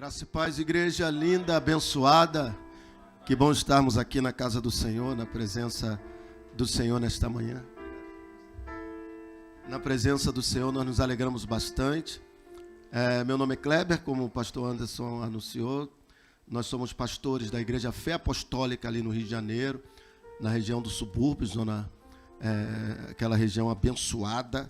Graça e paz, igreja linda, abençoada. Que bom estarmos aqui na casa do Senhor, na presença do Senhor nesta manhã. Na presença do Senhor nós nos alegramos bastante. Meu nome é Kleber, como o pastor Anderson anunciou. Nós somos pastores da Igreja Fé Apostólica ali no Rio de Janeiro, na região dos subúrbios, aquela região abençoada,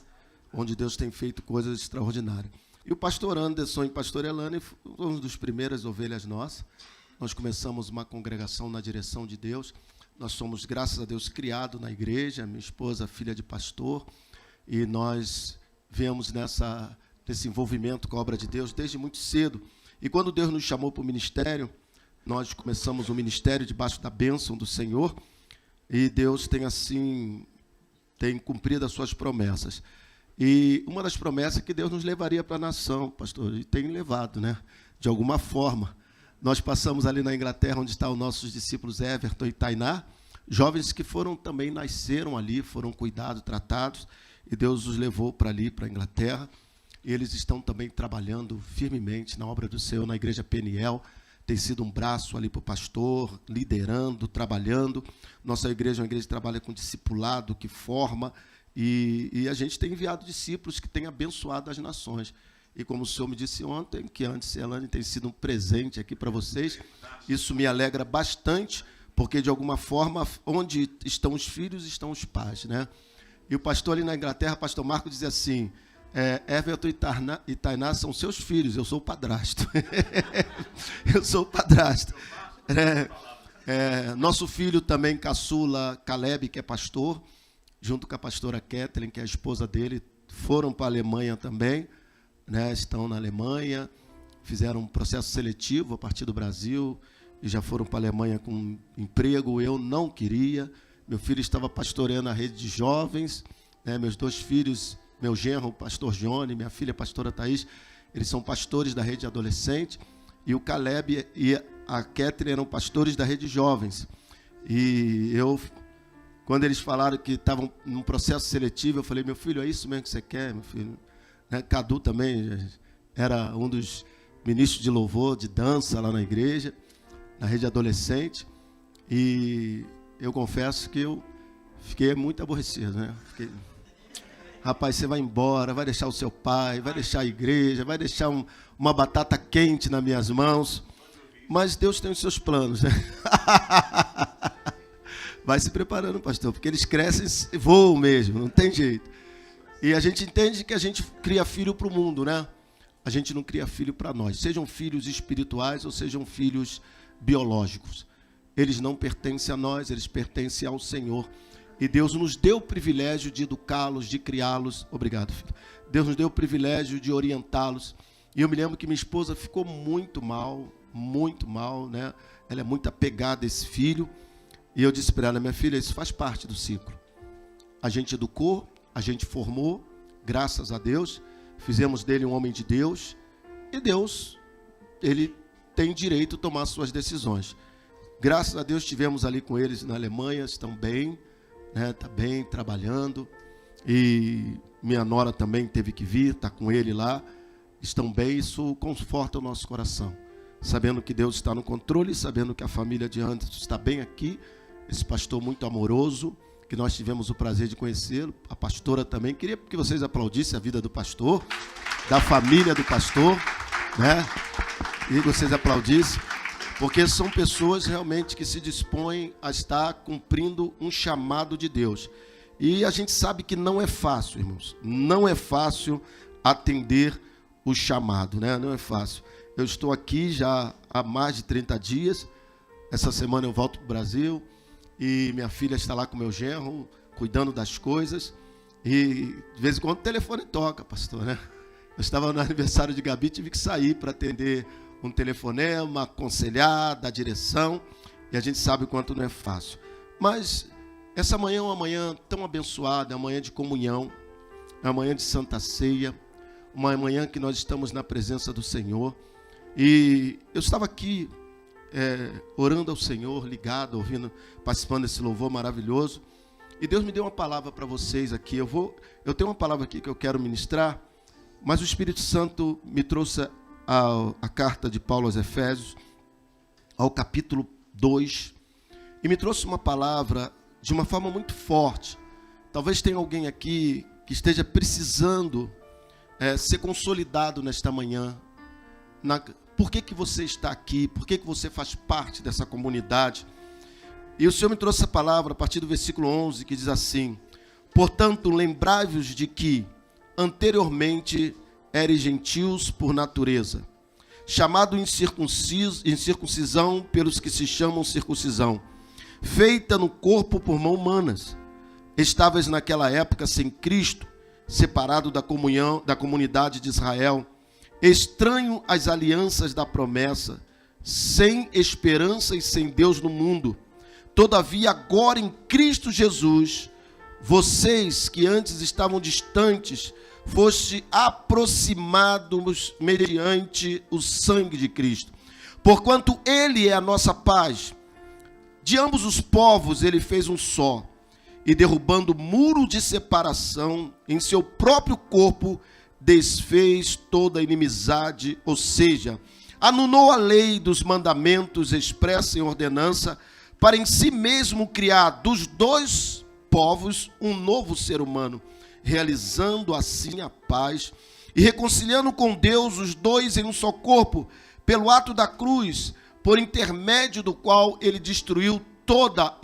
onde Deus tem feito coisas extraordinárias. E o pastor Anderson e a pastora Elane foram um dos primeiras ovelhas nossas. Nós começamos uma congregação na direção de Deus. Nós somos, graças a Deus, criados na igreja. Minha esposa, filha de pastor. E nós viemos nesse envolvimento com a obra de Deus desde muito cedo. E quando Deus nos chamou para o ministério, nós começamos o ministério debaixo da bênção do Senhor. E Deus tem cumprido as suas promessas. E uma das promessas é que Deus nos levaria para a nação, pastor, e tem levado, né? De alguma forma. Nós passamos ali na Inglaterra, onde estão os nossos discípulos Everton e Tainá, jovens que também nasceram ali, foram cuidados, tratados, e Deus os levou para ali, para a Inglaterra. E eles estão também trabalhando firmemente na obra do Senhor, na Igreja Peniel. Tem sido um braço ali para o pastor, liderando, trabalhando. Nossa igreja é uma igreja que trabalha com discipulado, que forma. E a gente tem enviado discípulos que têm abençoado as nações. E como o Senhor me disse ontem, que antes Elane tem sido um presente aqui para vocês, isso me alegra bastante, porque de alguma forma, onde estão os filhos, estão os pais, né? E o pastor ali na Inglaterra, pastor Marco, dizia assim, Everton e Tainá são seus filhos, eu sou o padrasto. Eu sou o padrasto. Nosso filho também, caçula Caleb, que é pastor, junto com a pastora Kathleen, que é a esposa dele, foram para a Alemanha também, né? Estão na Alemanha, fizeram um processo seletivo a partir do Brasil e já foram para a Alemanha com emprego. Eu não queria, meu filho estava pastoreando a rede de jovens, né? Meus dois filhos, meu genro, o pastor Johnny, minha filha, a pastora Thaís, eles são pastores da rede de adolescente, e o Caleb e a Kathleen eram pastores da rede de jovens. E eu... Quando eles falaram que estavam num processo seletivo, eu falei, meu filho, é isso mesmo que você quer, meu filho? Né? Cadu também era um dos ministros de louvor, de dança lá na igreja, na rede adolescente. E eu confesso que eu fiquei muito aborrecido, né? Rapaz, você vai embora, vai deixar o seu pai, vai deixar a igreja, vai deixar uma batata quente nas minhas mãos. Mas Deus tem os seus planos, né? Vai se preparando, pastor, porque eles crescem e voam mesmo, não tem jeito. E a gente entende que a gente cria filho para o mundo, né? A gente não cria filho para nós. Sejam filhos espirituais ou sejam filhos biológicos. Eles não pertencem a nós, eles pertencem ao Senhor. E Deus nos deu o privilégio de educá-los, de criá-los. Obrigado, filho. Deus nos deu o privilégio de orientá-los. E eu me lembro que minha esposa ficou muito mal, né? Ela é muito apegada a esse filho. E eu disse para ela, minha filha, isso faz parte do ciclo. A gente educou, a gente formou, graças a Deus, fizemos dele um homem de Deus, e Deus, ele tem direito de tomar suas decisões. Graças a Deus estivemos ali com eles na Alemanha, estão bem, né? Está bem, trabalhando, e minha nora também teve que vir, está com ele lá, estão bem, isso conforta o nosso coração. Sabendo que Deus está no controle, sabendo que a família de Anderson está bem aqui, esse pastor muito amoroso, que nós tivemos o prazer de conhecê-lo, a pastora também. Queria que vocês aplaudissem a vida do pastor, da família do pastor, né? E vocês aplaudissem, porque são pessoas realmente que se dispõem a estar cumprindo um chamado de Deus. E a gente sabe que não é fácil, irmãos, não é fácil atender o chamado, né? Não é fácil. Eu estou aqui já há mais de 30 dias, essa semana eu volto para o Brasil, e minha filha está lá com meu genro, cuidando das coisas, e de vez em quando o telefone toca, pastor, né? Eu estava no aniversário de Gabi, tive que sair para atender um telefonema, aconselhar, dar direção, e a gente sabe o quanto não é fácil. Mas essa manhã é uma manhã tão abençoada, é uma manhã de comunhão, é uma manhã de santa ceia, uma manhã que nós estamos na presença do Senhor. E eu estava aqui orando ao Senhor, ligado, ouvindo, participando desse louvor maravilhoso. E Deus me deu uma palavra para vocês aqui. Eu tenho uma palavra aqui que eu quero ministrar, mas o Espírito Santo me trouxe a carta de Paulo aos Efésios, ao capítulo 2, e me trouxe uma palavra de uma forma muito forte. Talvez tenha alguém aqui que esteja precisando ser consolidado nesta manhã. Por que você está aqui? Por que você faz parte dessa comunidade? E o Senhor me trouxe essa palavra a partir do versículo 11, que diz assim: portanto, lembrai-vos de que anteriormente eres gentios por natureza, chamado incircuncisão pelos que se chamam circuncisão, feita no corpo por mãos humanas. Estavas naquela época sem Cristo, separado da comunhão, da comunidade de Israel, estranho às alianças da promessa, sem esperança e sem Deus no mundo. Todavia, agora em Cristo Jesus, vocês que antes estavam distantes, foste aproximados mediante o sangue de Cristo. Porquanto Ele é a nossa paz. De ambos os povos Ele fez um só, e derrubando o muro de separação em seu próprio corpo, desfez toda a inimizade, ou seja, anulou a lei dos mandamentos expressa em ordenança, para em si mesmo criar dos dois povos um novo ser humano, realizando assim a paz e reconciliando com Deus os dois em um só corpo, pelo ato da cruz, por intermédio do qual ele destruiu toda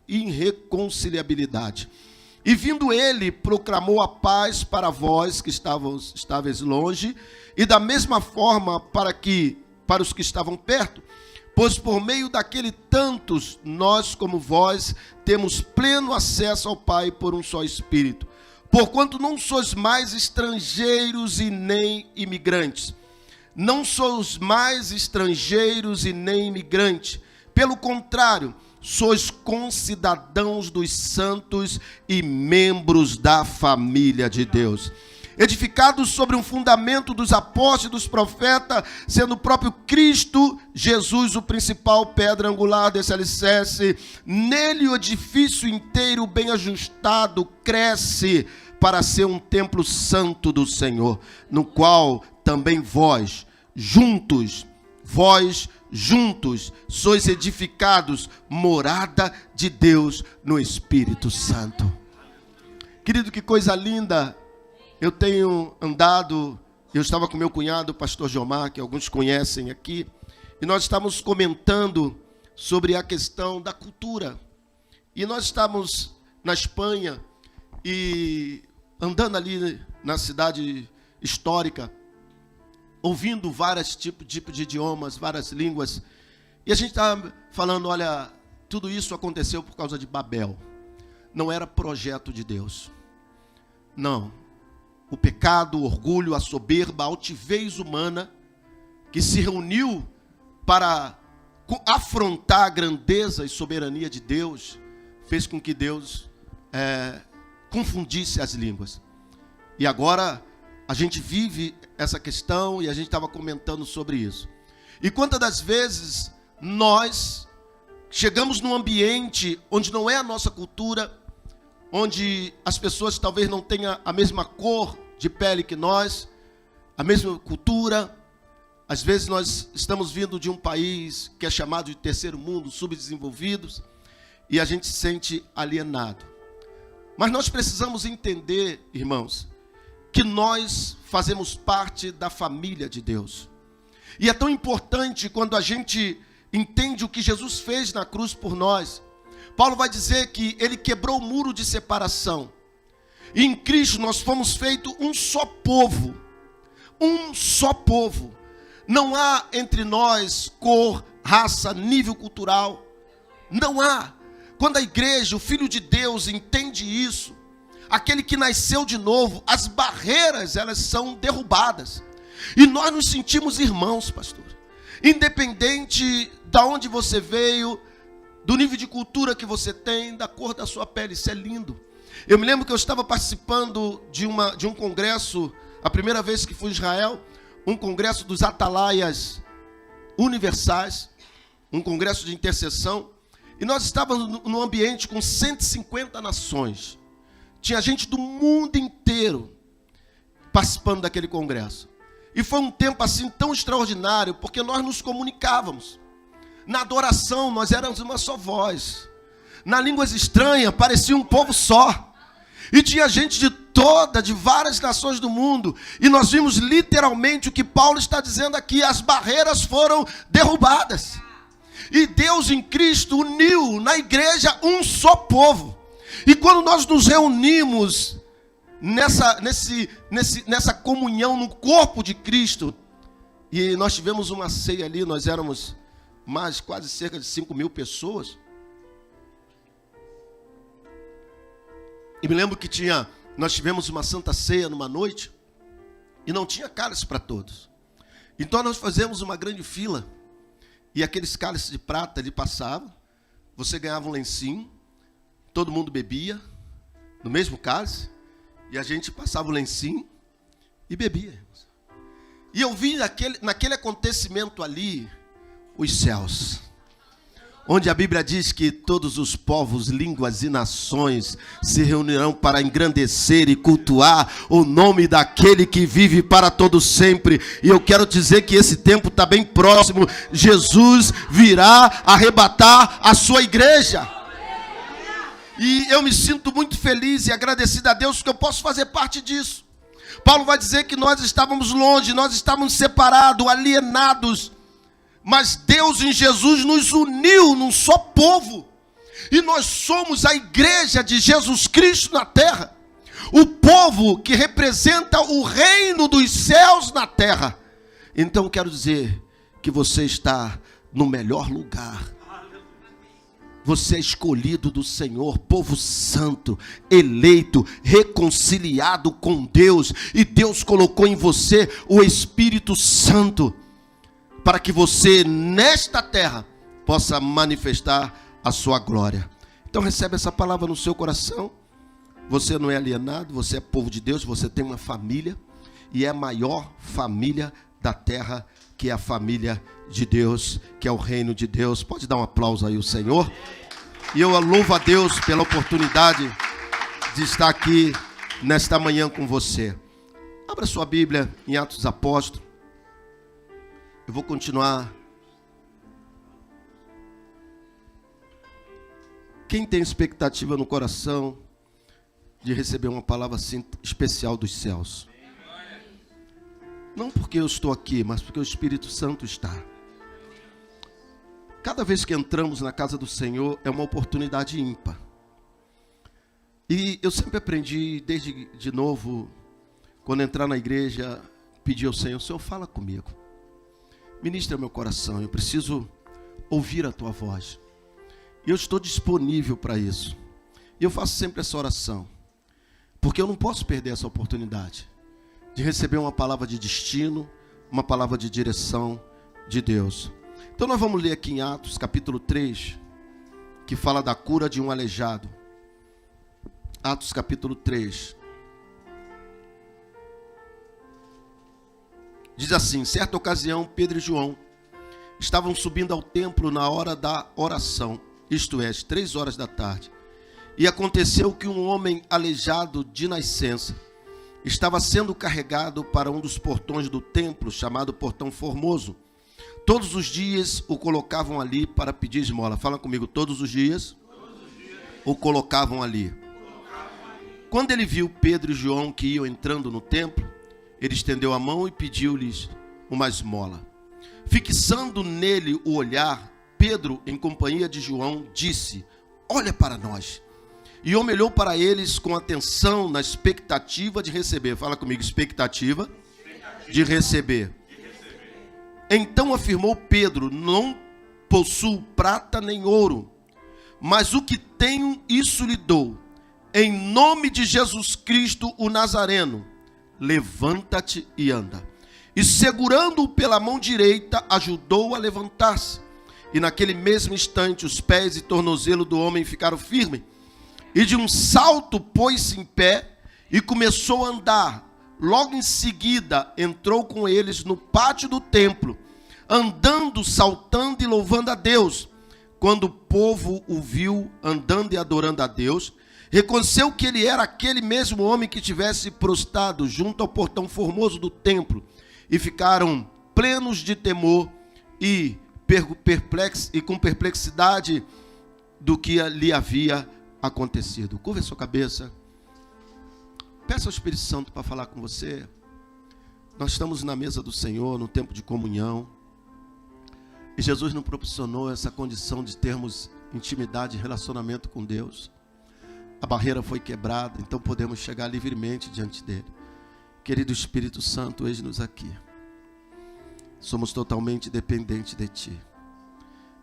irreconciliabilidade. E vindo ele, proclamou a paz para vós que estáveis longe, e da mesma forma para os que estavam perto, pois por meio daquele tantos, nós como vós, temos pleno acesso ao Pai por um só Espírito. Porquanto não sois mais estrangeiros e nem imigrantes. Não sois mais estrangeiros e nem imigrantes. Pelo contrário, sois concidadãos dos santos e membros da família de Deus, edificados sobre um fundamento dos apóstolos e dos profetas, sendo o próprio Cristo Jesus o principal pedra angular desse alicerce. Nele o edifício inteiro bem ajustado cresce para ser um templo santo do Senhor, no qual também vós juntos sois edificados, morada de Deus no Espírito Santo. Querido, que coisa linda. Eu tenho andado, eu estava com meu cunhado, o pastor Jomar, que alguns conhecem aqui, e nós estávamos comentando sobre a questão da cultura. E nós estávamos na Espanha e andando ali na cidade histórica, ouvindo vários tipos de idiomas, várias línguas. E a gente estava falando, olha, tudo isso aconteceu por causa de Babel. Não era projeto de Deus. Não. O pecado, o orgulho, a soberba, a altivez humana, que se reuniu para afrontar a grandeza e soberania de Deus, fez com que Deus confundisse as línguas. E agora a gente vive essa questão e a gente estava comentando sobre isso. E quantas das vezes nós chegamos num ambiente onde não é a nossa cultura, onde as pessoas talvez não tenham a mesma cor de pele que nós, a mesma cultura. Às vezes nós estamos vindo de um país que é chamado de terceiro mundo, subdesenvolvidos, e a gente se sente alienado. Mas nós precisamos entender, irmãos, que nós fazemos parte da família de Deus. E é tão importante quando a gente entende o que Jesus fez na cruz por nós. Paulo vai dizer que ele quebrou o muro de separação. E em Cristo nós fomos feitos um só povo. Um só povo. Não há entre nós cor, raça, nível cultural. Não há. Quando a igreja, o Filho de Deus, entende isso, aquele que nasceu de novo, as barreiras, elas são derrubadas. E nós nos sentimos irmãos, pastor. Independente de onde você veio, do nível de cultura que você tem, da cor da sua pele, isso é lindo. Eu me lembro que eu estava participando de um congresso, a primeira vez que fui a Israel, um congresso dos Atalaias Universais, um congresso de intercessão, e nós estávamos num ambiente com 150 nações. Tinha gente do mundo inteiro participando daquele congresso. E foi um tempo assim tão extraordinário, porque nós nos comunicávamos. Na adoração nós éramos uma só voz. Na línguas estranhas parecia um povo só. E tinha gente de várias nações do mundo. E nós vimos literalmente o que Paulo está dizendo aqui. As barreiras foram derrubadas. E Deus em Cristo uniu na igreja um só povo. E quando nós nos reunimos nessa comunhão no corpo de Cristo, e nós tivemos uma ceia ali, nós éramos quase cerca de 5.000 pessoas. E me lembro que nós tivemos uma santa ceia numa noite, e não tinha cálice para todos. Então nós fazemos uma grande fila, e aqueles cálices de prata ali passavam, você ganhava um lencinho, todo mundo bebia, no mesmo cálice, e a gente passava o lencinho e bebia. E eu vi naquele acontecimento ali, os céus, onde a Bíblia diz que todos os povos, línguas e nações se reunirão para engrandecer e cultuar o nome daquele que vive para todo sempre. E eu quero dizer que esse tempo está bem próximo. Jesus virá arrebatar a sua igreja. E eu me sinto muito feliz e agradecido a Deus que eu posso fazer parte disso. Paulo vai dizer que nós estávamos longe, nós estávamos separados, alienados. Mas Deus em Jesus nos uniu num só povo. E nós somos a igreja de Jesus Cristo na terra. O povo que representa o reino dos céus na terra. Então quero dizer que você está no melhor lugar. Você é escolhido do Senhor, povo santo, eleito, reconciliado com Deus. E Deus colocou em você o Espírito Santo, para que você, nesta terra, possa manifestar a sua glória. Então recebe essa palavra no seu coração. Você não é alienado, você é povo de Deus, você tem uma família, e é a maior família da terra, que é a família de Deus, que é o reino de Deus. Pode dar um aplauso aí ao Senhor. E eu louvo a Deus pela oportunidade de estar aqui nesta manhã com você. Abra sua Bíblia em Atos dos Apóstolos. Eu vou continuar. Quem tem expectativa no coração de receber uma palavra assim especial dos céus? Não porque eu estou aqui, mas porque o Espírito Santo está. Cada vez que entramos na casa do Senhor é uma oportunidade ímpar. E eu sempre aprendi, desde de novo, quando entrar na igreja, pedir ao Senhor: Senhor, fala comigo. Ministra meu coração, eu preciso ouvir a tua voz. E eu estou disponível para isso. E eu faço sempre essa oração, porque eu não posso perder essa oportunidade de receber uma palavra de destino, uma palavra de direção de Deus. Então nós vamos ler aqui em Atos capítulo 3, que fala da cura de um aleijado. Atos capítulo 3. Diz assim: certa ocasião, Pedro e João estavam subindo ao templo na hora da oração, isto é, às 3 horas da tarde. E aconteceu que um homem aleijado de nascença estava sendo carregado para um dos portões do templo, chamado Portão Formoso. Todos os dias o colocavam ali para pedir esmola. Fala comigo, todos os dias o colocavam ali. Quando ele viu Pedro e João que iam entrando no templo, ele estendeu a mão e pediu-lhes uma esmola. Fixando nele o olhar, Pedro, em companhia de João, disse: olha para nós. E o homem olhou para eles com atenção, na expectativa de receber. Fala comigo, expectativa de receber. Então afirmou Pedro: não possuo prata nem ouro, mas o que tenho, isso lhe dou. Em nome de Jesus Cristo, o Nazareno, levanta-te e anda. E segurando-o pela mão direita, ajudou-o a levantar-se. E naquele mesmo instante, os pés e tornozelo do homem ficaram firmes. E de um salto pôs-se em pé e começou a andar. Logo em seguida, entrou com eles no pátio do templo, andando, saltando e louvando a Deus. Quando o povo o viu andando e adorando a Deus, reconheceu que ele era aquele mesmo homem que tivesse prostrado junto ao portão formoso do templo. e ficaram plenos de temor e com perplexidade do que lhe havia acontecido. Curva a sua cabeça. Peça ao Espírito Santo para falar com você. Nós estamos na mesa do Senhor, no tempo de comunhão. E Jesus nos proporcionou essa condição de termos intimidade e relacionamento com Deus. A barreira foi quebrada, então podemos chegar livremente diante dele. Querido Espírito Santo, eis-nos aqui. Somos totalmente dependentes de Ti.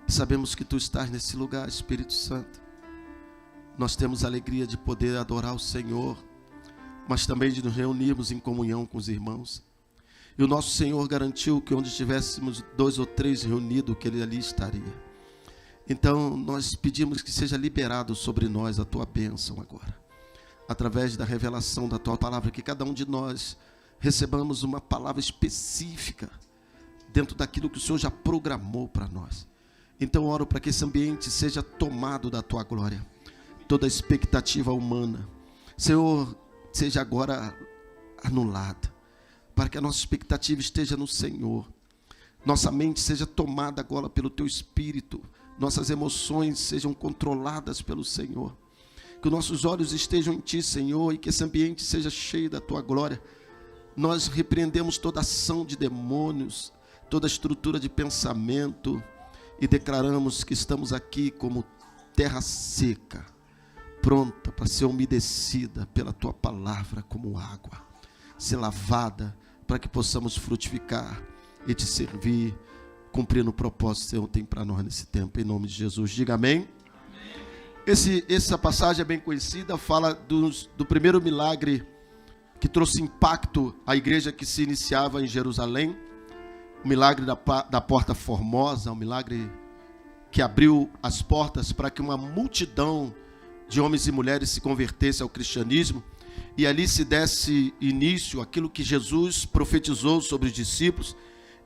E sabemos que Tu estás nesse lugar, Espírito Santo. Nós temos a alegria de poder adorar o Senhor, mas também de nos reunirmos em comunhão com os irmãos. E o nosso Senhor garantiu que onde estivéssemos 2 ou 3 reunidos, que Ele ali estaria. Então, nós pedimos que seja liberado sobre nós a Tua bênção agora. Através da revelação da Tua palavra, que cada um de nós recebamos uma palavra específica dentro daquilo que o Senhor já programou para nós. Então, oro para que esse ambiente seja tomado da Tua glória. Toda expectativa humana, Senhor, seja agora anulada. Para que a nossa expectativa esteja no Senhor. Nossa mente seja tomada agora pelo Teu Espírito. Nossas emoções sejam controladas pelo Senhor. Que os nossos olhos estejam em Ti, Senhor, e que esse ambiente seja cheio da Tua glória. Nós repreendemos toda ação de demônios, toda estrutura de pensamento, e declaramos que estamos aqui como terra seca, pronta para ser umedecida pela Tua palavra como água, ser lavada para que possamos frutificar e Te servir, cumprindo o propósito que o Senhor tem para nós nesse tempo, em nome de Jesus. Diga amém. Essa passagem é bem conhecida, fala do primeiro milagre que trouxe impacto à igreja que se iniciava em Jerusalém, o milagre da porta formosa, o milagre que abriu as portas para que uma multidão de homens e mulheres se convertesse ao cristianismo, e ali se desse início àquilo que Jesus profetizou sobre os discípulos: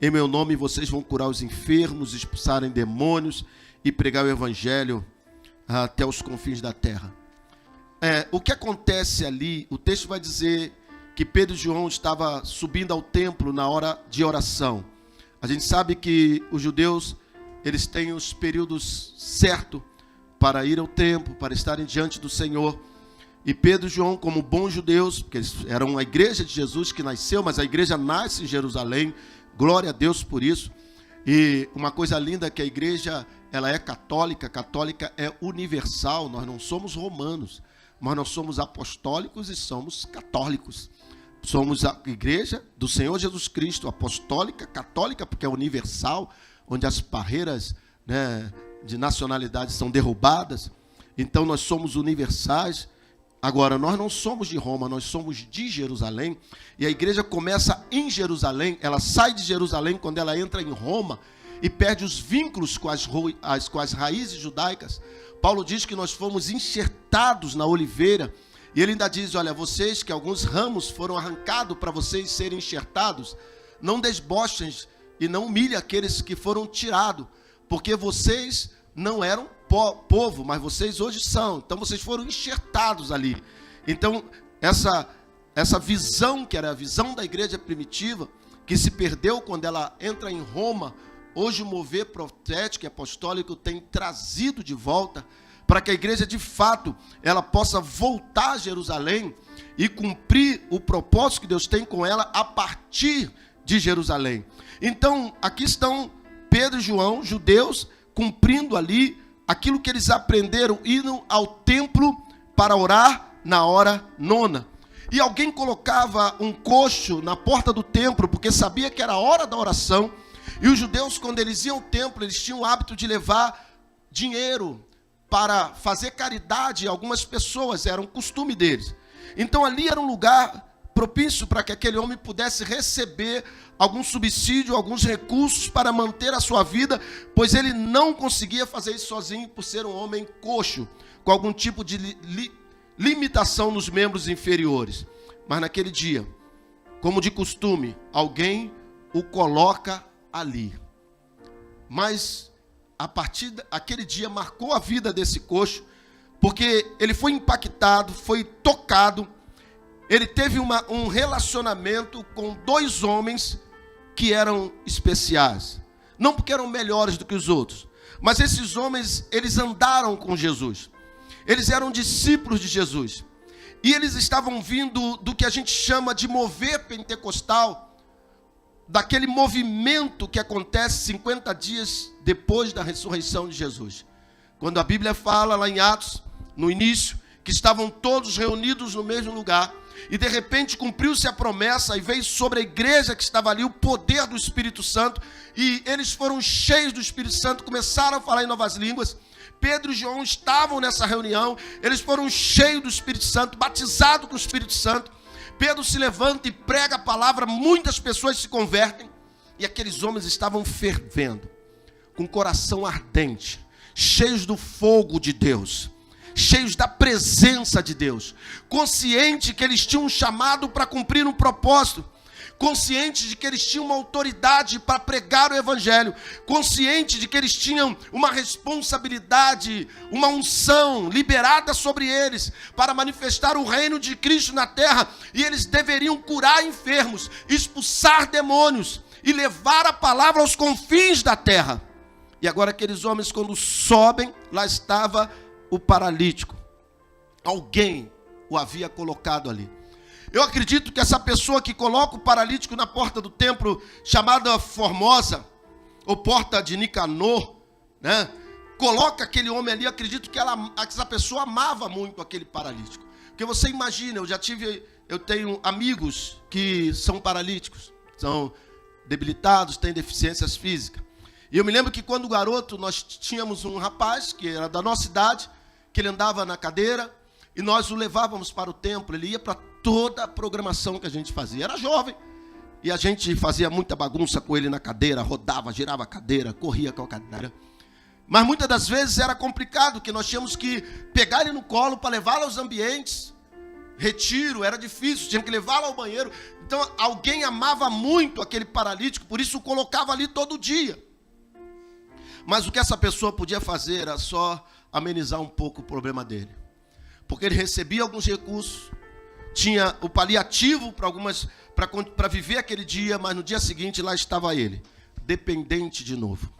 em meu nome vocês vão curar os enfermos, expulsarem demônios e pregar o evangelho até os confins da terra. O que acontece ali, o texto vai dizer que Pedro e João estavam subindo ao templo na hora de oração. A gente sabe que os judeus, eles têm os períodos certos para ir ao templo, para estarem diante do Senhor. E Pedro e João, como bons judeus, porque eles eram a igreja de Jesus que nasceu, mas a igreja nasce em Jerusalém, glória a Deus por isso. E uma coisa linda é que a igreja, ela é católica é universal, nós não somos romanos, mas nós somos apostólicos e somos católicos. Somos a igreja do Senhor Jesus Cristo, apostólica, católica, porque é universal, onde as barreiras, de nacionalidade são derrubadas. Então nós somos universais. Agora, nós não somos de Roma, nós somos de Jerusalém, e a igreja começa em Jerusalém, ela sai de Jerusalém quando ela entra em Roma e perde os vínculos com as raízes judaicas. Paulo diz que nós fomos enxertados na oliveira, e ele ainda diz: olha, vocês que alguns ramos foram arrancados para vocês serem enxertados, não desbochem e não humilhem aqueles que foram tirados, porque vocês não eram povo, mas vocês hoje são. Então vocês foram enxertados ali. Então essa visão, que era a visão da igreja primitiva, que se perdeu quando ela entra em Roma, hoje o mover profético e apostólico tem trazido de volta, para que a igreja de fato ela possa voltar a Jerusalém e cumprir o propósito que Deus tem com ela a partir de Jerusalém. Então aqui estão Pedro e João, judeus, cumprindo ali aquilo que eles aprenderam, indo ao templo para orar na hora nona. E alguém colocava um coxo na porta do templo, porque sabia que era a hora da oração. E os judeus, quando eles iam ao templo, eles tinham o hábito de levar dinheiro para fazer caridade a algumas pessoas, era um costume deles. Então ali era um lugar propício para que aquele homem pudesse receber algum subsídio, alguns recursos para manter a sua vida, pois ele não conseguia fazer isso sozinho por ser um homem coxo, com algum tipo de limitação nos membros inferiores. Mas naquele dia, como de costume, alguém o coloca ali. Mas a partir daquele dia marcou a vida desse coxo, porque ele foi impactado, foi tocado. Ele teve um relacionamento com 2 homens porque eram especiais, não porque eram melhores do que os outros, mas esses homens, eles andaram com Jesus. Eles eram discípulos de Jesus. E eles estavam vindo do que a gente chama de mover pentecostal, daquele movimento que acontece 50 dias depois da ressurreição de Jesus. Quando a Bíblia fala lá em Atos, no início, que estavam todos reunidos no mesmo lugar, e de repente cumpriu-se a promessa e veio sobre a igreja que estava ali o poder do Espírito Santo, e eles foram cheios do Espírito Santo, começaram a falar em novas línguas. Pedro e João estavam nessa reunião, eles foram cheios do Espírito Santo, batizados com o Espírito Santo. Pedro se levanta e prega a palavra, muitas pessoas se convertem, e aqueles homens estavam fervendo, com o coração ardente, cheios do fogo de Deus, cheios da presença de Deus, conscientes que eles tinham um chamado para cumprir um propósito, conscientes de que eles tinham uma autoridade para pregar o evangelho, conscientes de que eles tinham uma responsabilidade, uma unção liberada sobre eles, para manifestar o reino de Cristo na terra, e eles deveriam curar enfermos, expulsar demônios, e levar a palavra aos confins da terra. E agora aqueles homens, quando sobem, lá estava o paralítico. Alguém o havia colocado ali. Eu acredito que essa pessoa que coloca o paralítico na porta do templo, chamada Formosa, ou porta de Nicanor, né? Coloca aquele homem ali, eu acredito que essa pessoa amava muito aquele paralítico. Porque você imagina, eu tenho amigos que são paralíticos, são debilitados, têm deficiências físicas. E eu me lembro que quando garoto, nós tínhamos um rapaz, que era da nossa idade, que ele andava na cadeira, e nós o levávamos para o templo, ele ia para toda a programação que a gente fazia. Era jovem, e a gente fazia muita bagunça com ele na cadeira, rodava, girava a cadeira, corria com a cadeira. Mas muitas das vezes era complicado, que nós tínhamos que pegar ele no colo para levá-lo aos ambientes. Retiro, era difícil, tinha que levá-lo ao banheiro. Então alguém amava muito aquele paralítico, por isso o colocava ali todo dia. Mas o que essa pessoa podia fazer era só amenizar um pouco o problema dele. Porque ele recebia alguns recursos, tinha o paliativo para viver aquele dia, mas no dia seguinte lá estava ele, dependente de novo,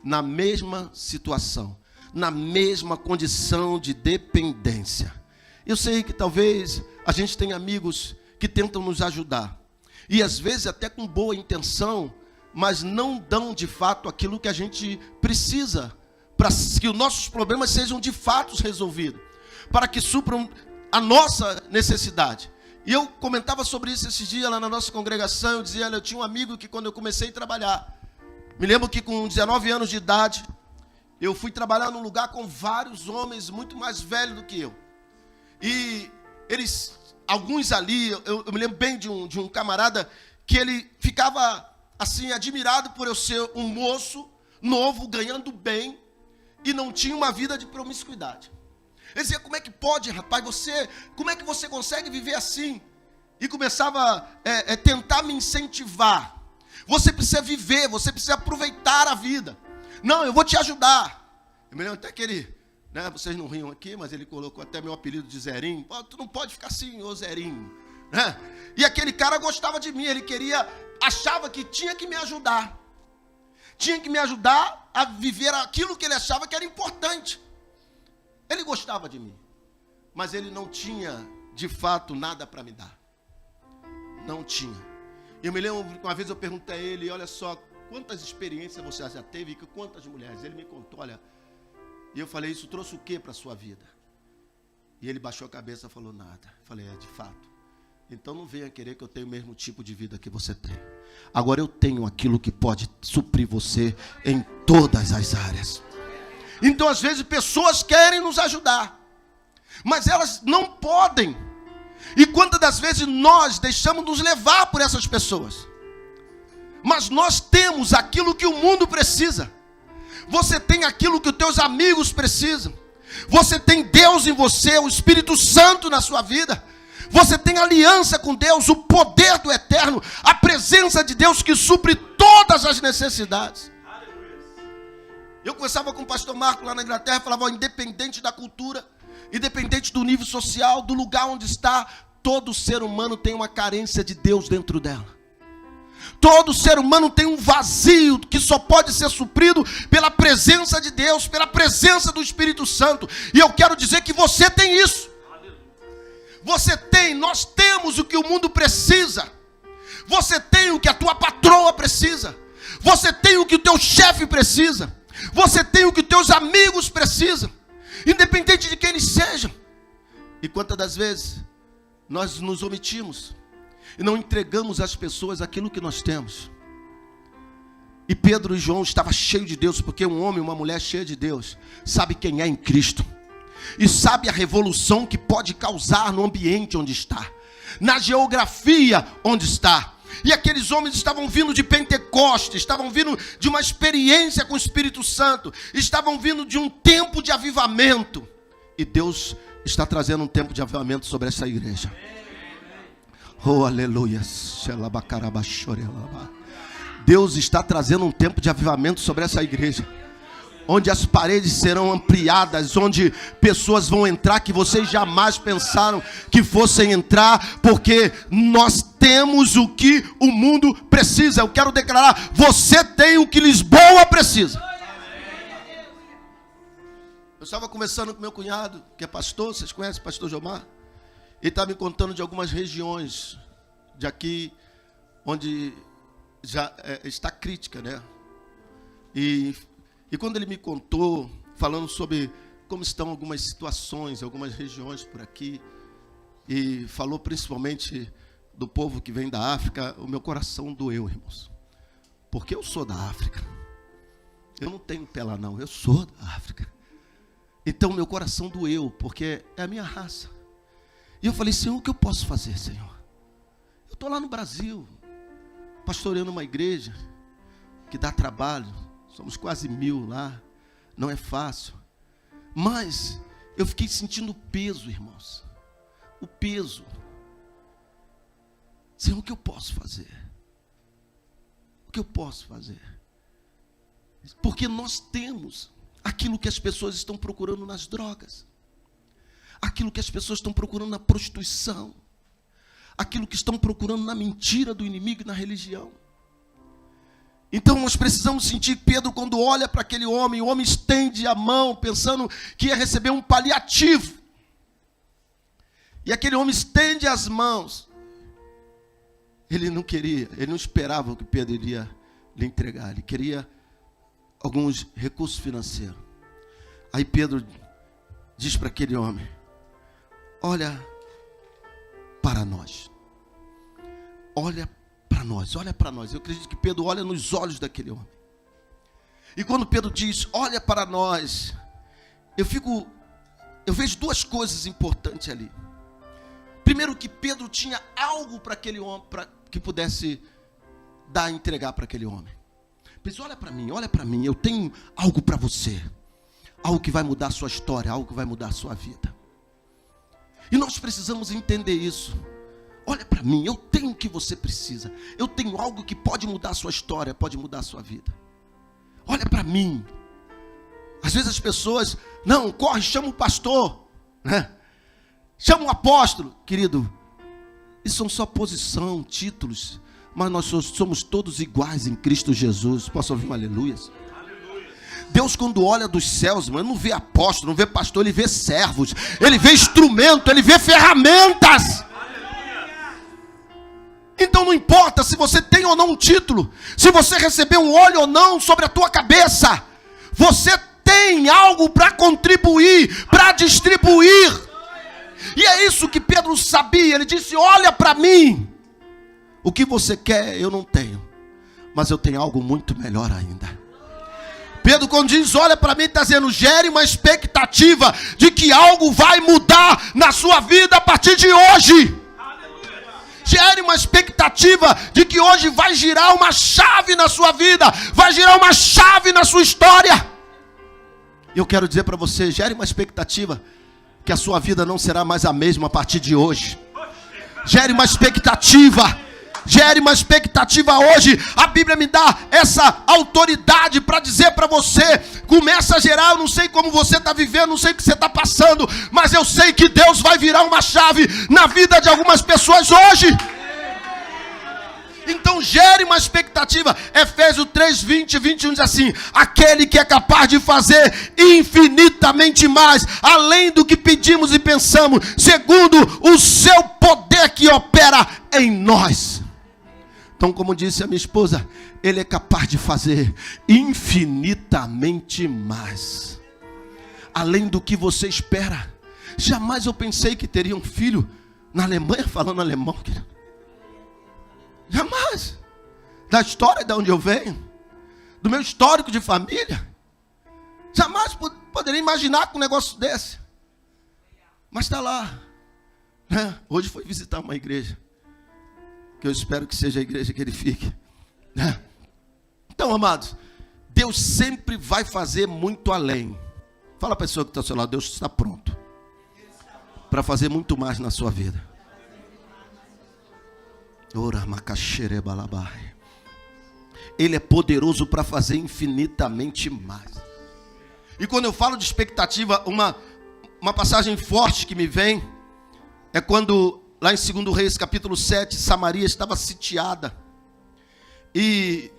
na mesma situação, na mesma condição de dependência. Eu sei que talvez a gente tenha amigos que tentam nos ajudar, e às vezes até com boa intenção, mas não dão de fato aquilo que a gente precisa, para que os nossos problemas sejam de fato resolvidos, para que supram a nossa necessidade. E eu comentava sobre isso esses dias lá na nossa congregação. Eu dizia, eu tinha um amigo que quando eu comecei a trabalhar, me lembro que com 19 anos de idade, eu fui trabalhar num lugar com vários homens muito mais velhos do que eu. E eles, alguns ali, eu me lembro bem de um camarada que ele ficava assim, admirado por eu ser um moço novo, ganhando bem, e não tinha uma vida de promiscuidade. Ele dizia, como é que pode, rapaz, como é que você consegue viver assim? E começava a tentar me incentivar. Você precisa viver, você precisa aproveitar a vida. Não, eu vou te ajudar. Eu me lembro até que ele, né, vocês não riam aqui, mas ele colocou até meu apelido de Zerinho. Pô, tu não pode ficar assim, ô Zerinho. Né? E aquele cara gostava de mim, ele achava que tinha que me ajudar. Tinha que me ajudar a viver aquilo que ele achava que era importante. Ele gostava de mim, mas ele não tinha, de fato, nada para me dar. Não tinha. Eu me lembro, uma vez eu perguntei a ele, olha só, quantas experiências você já teve e quantas mulheres? Ele me contou, olha, e eu falei, isso trouxe o que para a sua vida? E ele baixou a cabeça e falou, nada. Eu falei, de fato. Então não venha querer que eu tenha o mesmo tipo de vida que você tem. Agora eu tenho aquilo que pode suprir você em todas as áreas. Então às vezes pessoas querem nos ajudar, mas elas não podem. E quantas das vezes nós deixamos nos levar por essas pessoas. Mas nós temos aquilo que o mundo precisa. Você tem aquilo que os teus amigos precisam. Você tem Deus em você, o Espírito Santo na sua vida. Você tem aliança com Deus, o poder do eterno, a presença de Deus que supre todas as necessidades. Eu conversava com o pastor Marco lá na Inglaterra, falava, independente da cultura, independente do nível social, do lugar onde está, todo ser humano tem uma carência de Deus dentro dela. Todo ser humano tem um vazio que só pode ser suprido pela presença de Deus, pela presença do Espírito Santo. E eu quero dizer que você tem isso. Nós temos o que o mundo precisa. Você tem o que a tua patroa precisa. Você tem o que o teu chefe precisa. Você tem o que os teus amigos precisam. Independente de quem eles sejam. E quantas das vezes nós nos omitimos e não entregamos às pessoas aquilo que nós temos. E Pedro e João estavam cheios de Deus, porque um homem e uma mulher cheia de Deus sabe quem é em Cristo. E sabe a revolução que pode causar no ambiente onde está, na geografia onde está. E aqueles homens estavam vindo de Pentecostes, estavam vindo de uma experiência com o Espírito Santo, estavam vindo de um tempo de avivamento. E Deus está trazendo um tempo de avivamento sobre essa igreja. Oh, aleluia. Deus está trazendo um tempo de avivamento sobre essa igreja, onde as paredes serão ampliadas, onde pessoas vão entrar que vocês jamais pensaram que fossem entrar, porque nós temos o que o mundo precisa. Eu quero declarar: você tem o que Lisboa precisa. Eu estava conversando com meu cunhado, que é pastor, vocês conhecem o pastor Jomar? Ele estava me contando de algumas regiões de aqui, onde já está crítica, né? E quando ele me contou, falando sobre como estão algumas situações, algumas regiões por aqui, e falou principalmente do povo que vem da África, o meu coração doeu, irmãos. Porque eu sou da África. Eu não tenho pé lá não, eu sou da África. Então meu coração doeu, porque é a minha raça. E eu falei: Senhor, o que eu posso fazer, Senhor? Eu estou lá no Brasil, pastoreando uma igreja que dá trabalho. Somos quase 1000 lá, não é fácil. Mas eu fiquei sentindo o peso, irmãos. O peso. Senhor, o que eu posso fazer? O que eu posso fazer? Porque nós temos aquilo que as pessoas estão procurando nas drogas, aquilo que as pessoas estão procurando na prostituição, aquilo que estão procurando na mentira do inimigo e na religião. Então nós precisamos sentir Pedro quando olha para aquele homem. O homem estende a mão pensando que ia receber um paliativo. E aquele homem estende as mãos. Ele não queria, ele não esperava o que Pedro iria lhe entregar. Ele queria alguns recursos financeiros. Aí Pedro diz para aquele homem: olha para nós. Olha para nós, olha para nós. Eu acredito que Pedro olha nos olhos daquele homem. E quando Pedro diz: olha para nós, eu vejo duas coisas importantes ali. Primeiro, que Pedro tinha algo para aquele homem, para que pudesse dar, entregar para aquele homem. Pedro: olha para mim, eu tenho algo para você. Algo que vai mudar a sua história, algo que vai mudar a sua vida. E nós precisamos entender isso. Olha para mim, eu tenho o que você precisa. Eu tenho algo que pode mudar a sua história, pode mudar a sua vida. Olha para mim. Às vezes as pessoas: não, corre, chama o pastor, né? Chama o apóstolo. Querido, isso são só posição, títulos. Mas nós somos todos iguais em Cristo Jesus. Posso ouvir um aleluias? Deus, quando olha dos céus, mano, não vê apóstolo, não vê pastor, ele vê servos, ele vê instrumento, ele vê ferramentas. Então não importa se você tem ou não um título, se você recebeu um óleo ou não sobre a tua cabeça, você tem algo para contribuir, para distribuir. E é isso que Pedro sabia. Ele disse: olha para mim, o que você quer eu não tenho, mas eu tenho algo muito melhor ainda. Pedro, quando diz olha para mim, está dizendo: gere uma expectativa de que algo vai mudar na sua vida a partir de hoje. Gere uma expectativa de que hoje vai girar uma chave na sua vida, vai girar uma chave na sua história. Eu quero dizer para você: gere uma expectativa que a sua vida não será mais a mesma a partir de hoje. Gere uma expectativa. Gere uma expectativa hoje. A Bíblia me dá essa autoridade para dizer para você: começa a gerar. Eu não sei como você está vivendo, não sei o que você está passando, mas eu sei que Deus vai virar uma chave na vida de algumas pessoas hoje. Então gere uma expectativa. Efésios 3, 20 e 21 diz assim: aquele que é capaz de fazer infinitamente mais, além do que pedimos e pensamos, segundo o seu poder que opera em nós. Então, como disse a minha esposa, Ele é capaz de fazer infinitamente mais, além do que você espera. Jamais eu pensei que teria um filho na Alemanha falando alemão. Jamais. Da história de onde eu venho, do meu histórico de família, jamais poderia imaginar com um negócio desse. Mas está lá, né? Hoje foi visitar uma igreja, que eu espero que seja a igreja que ele fique, né? Então, amados, Deus sempre vai fazer muito além. Fala a pessoa que está ao seu lado: Deus está pronto para fazer muito mais na sua vida. Ele é poderoso para fazer infinitamente mais. E quando eu falo de expectativa, uma passagem forte que me vem é quando, lá em 2 Reis capítulo 7, Samaria estava sitiada. E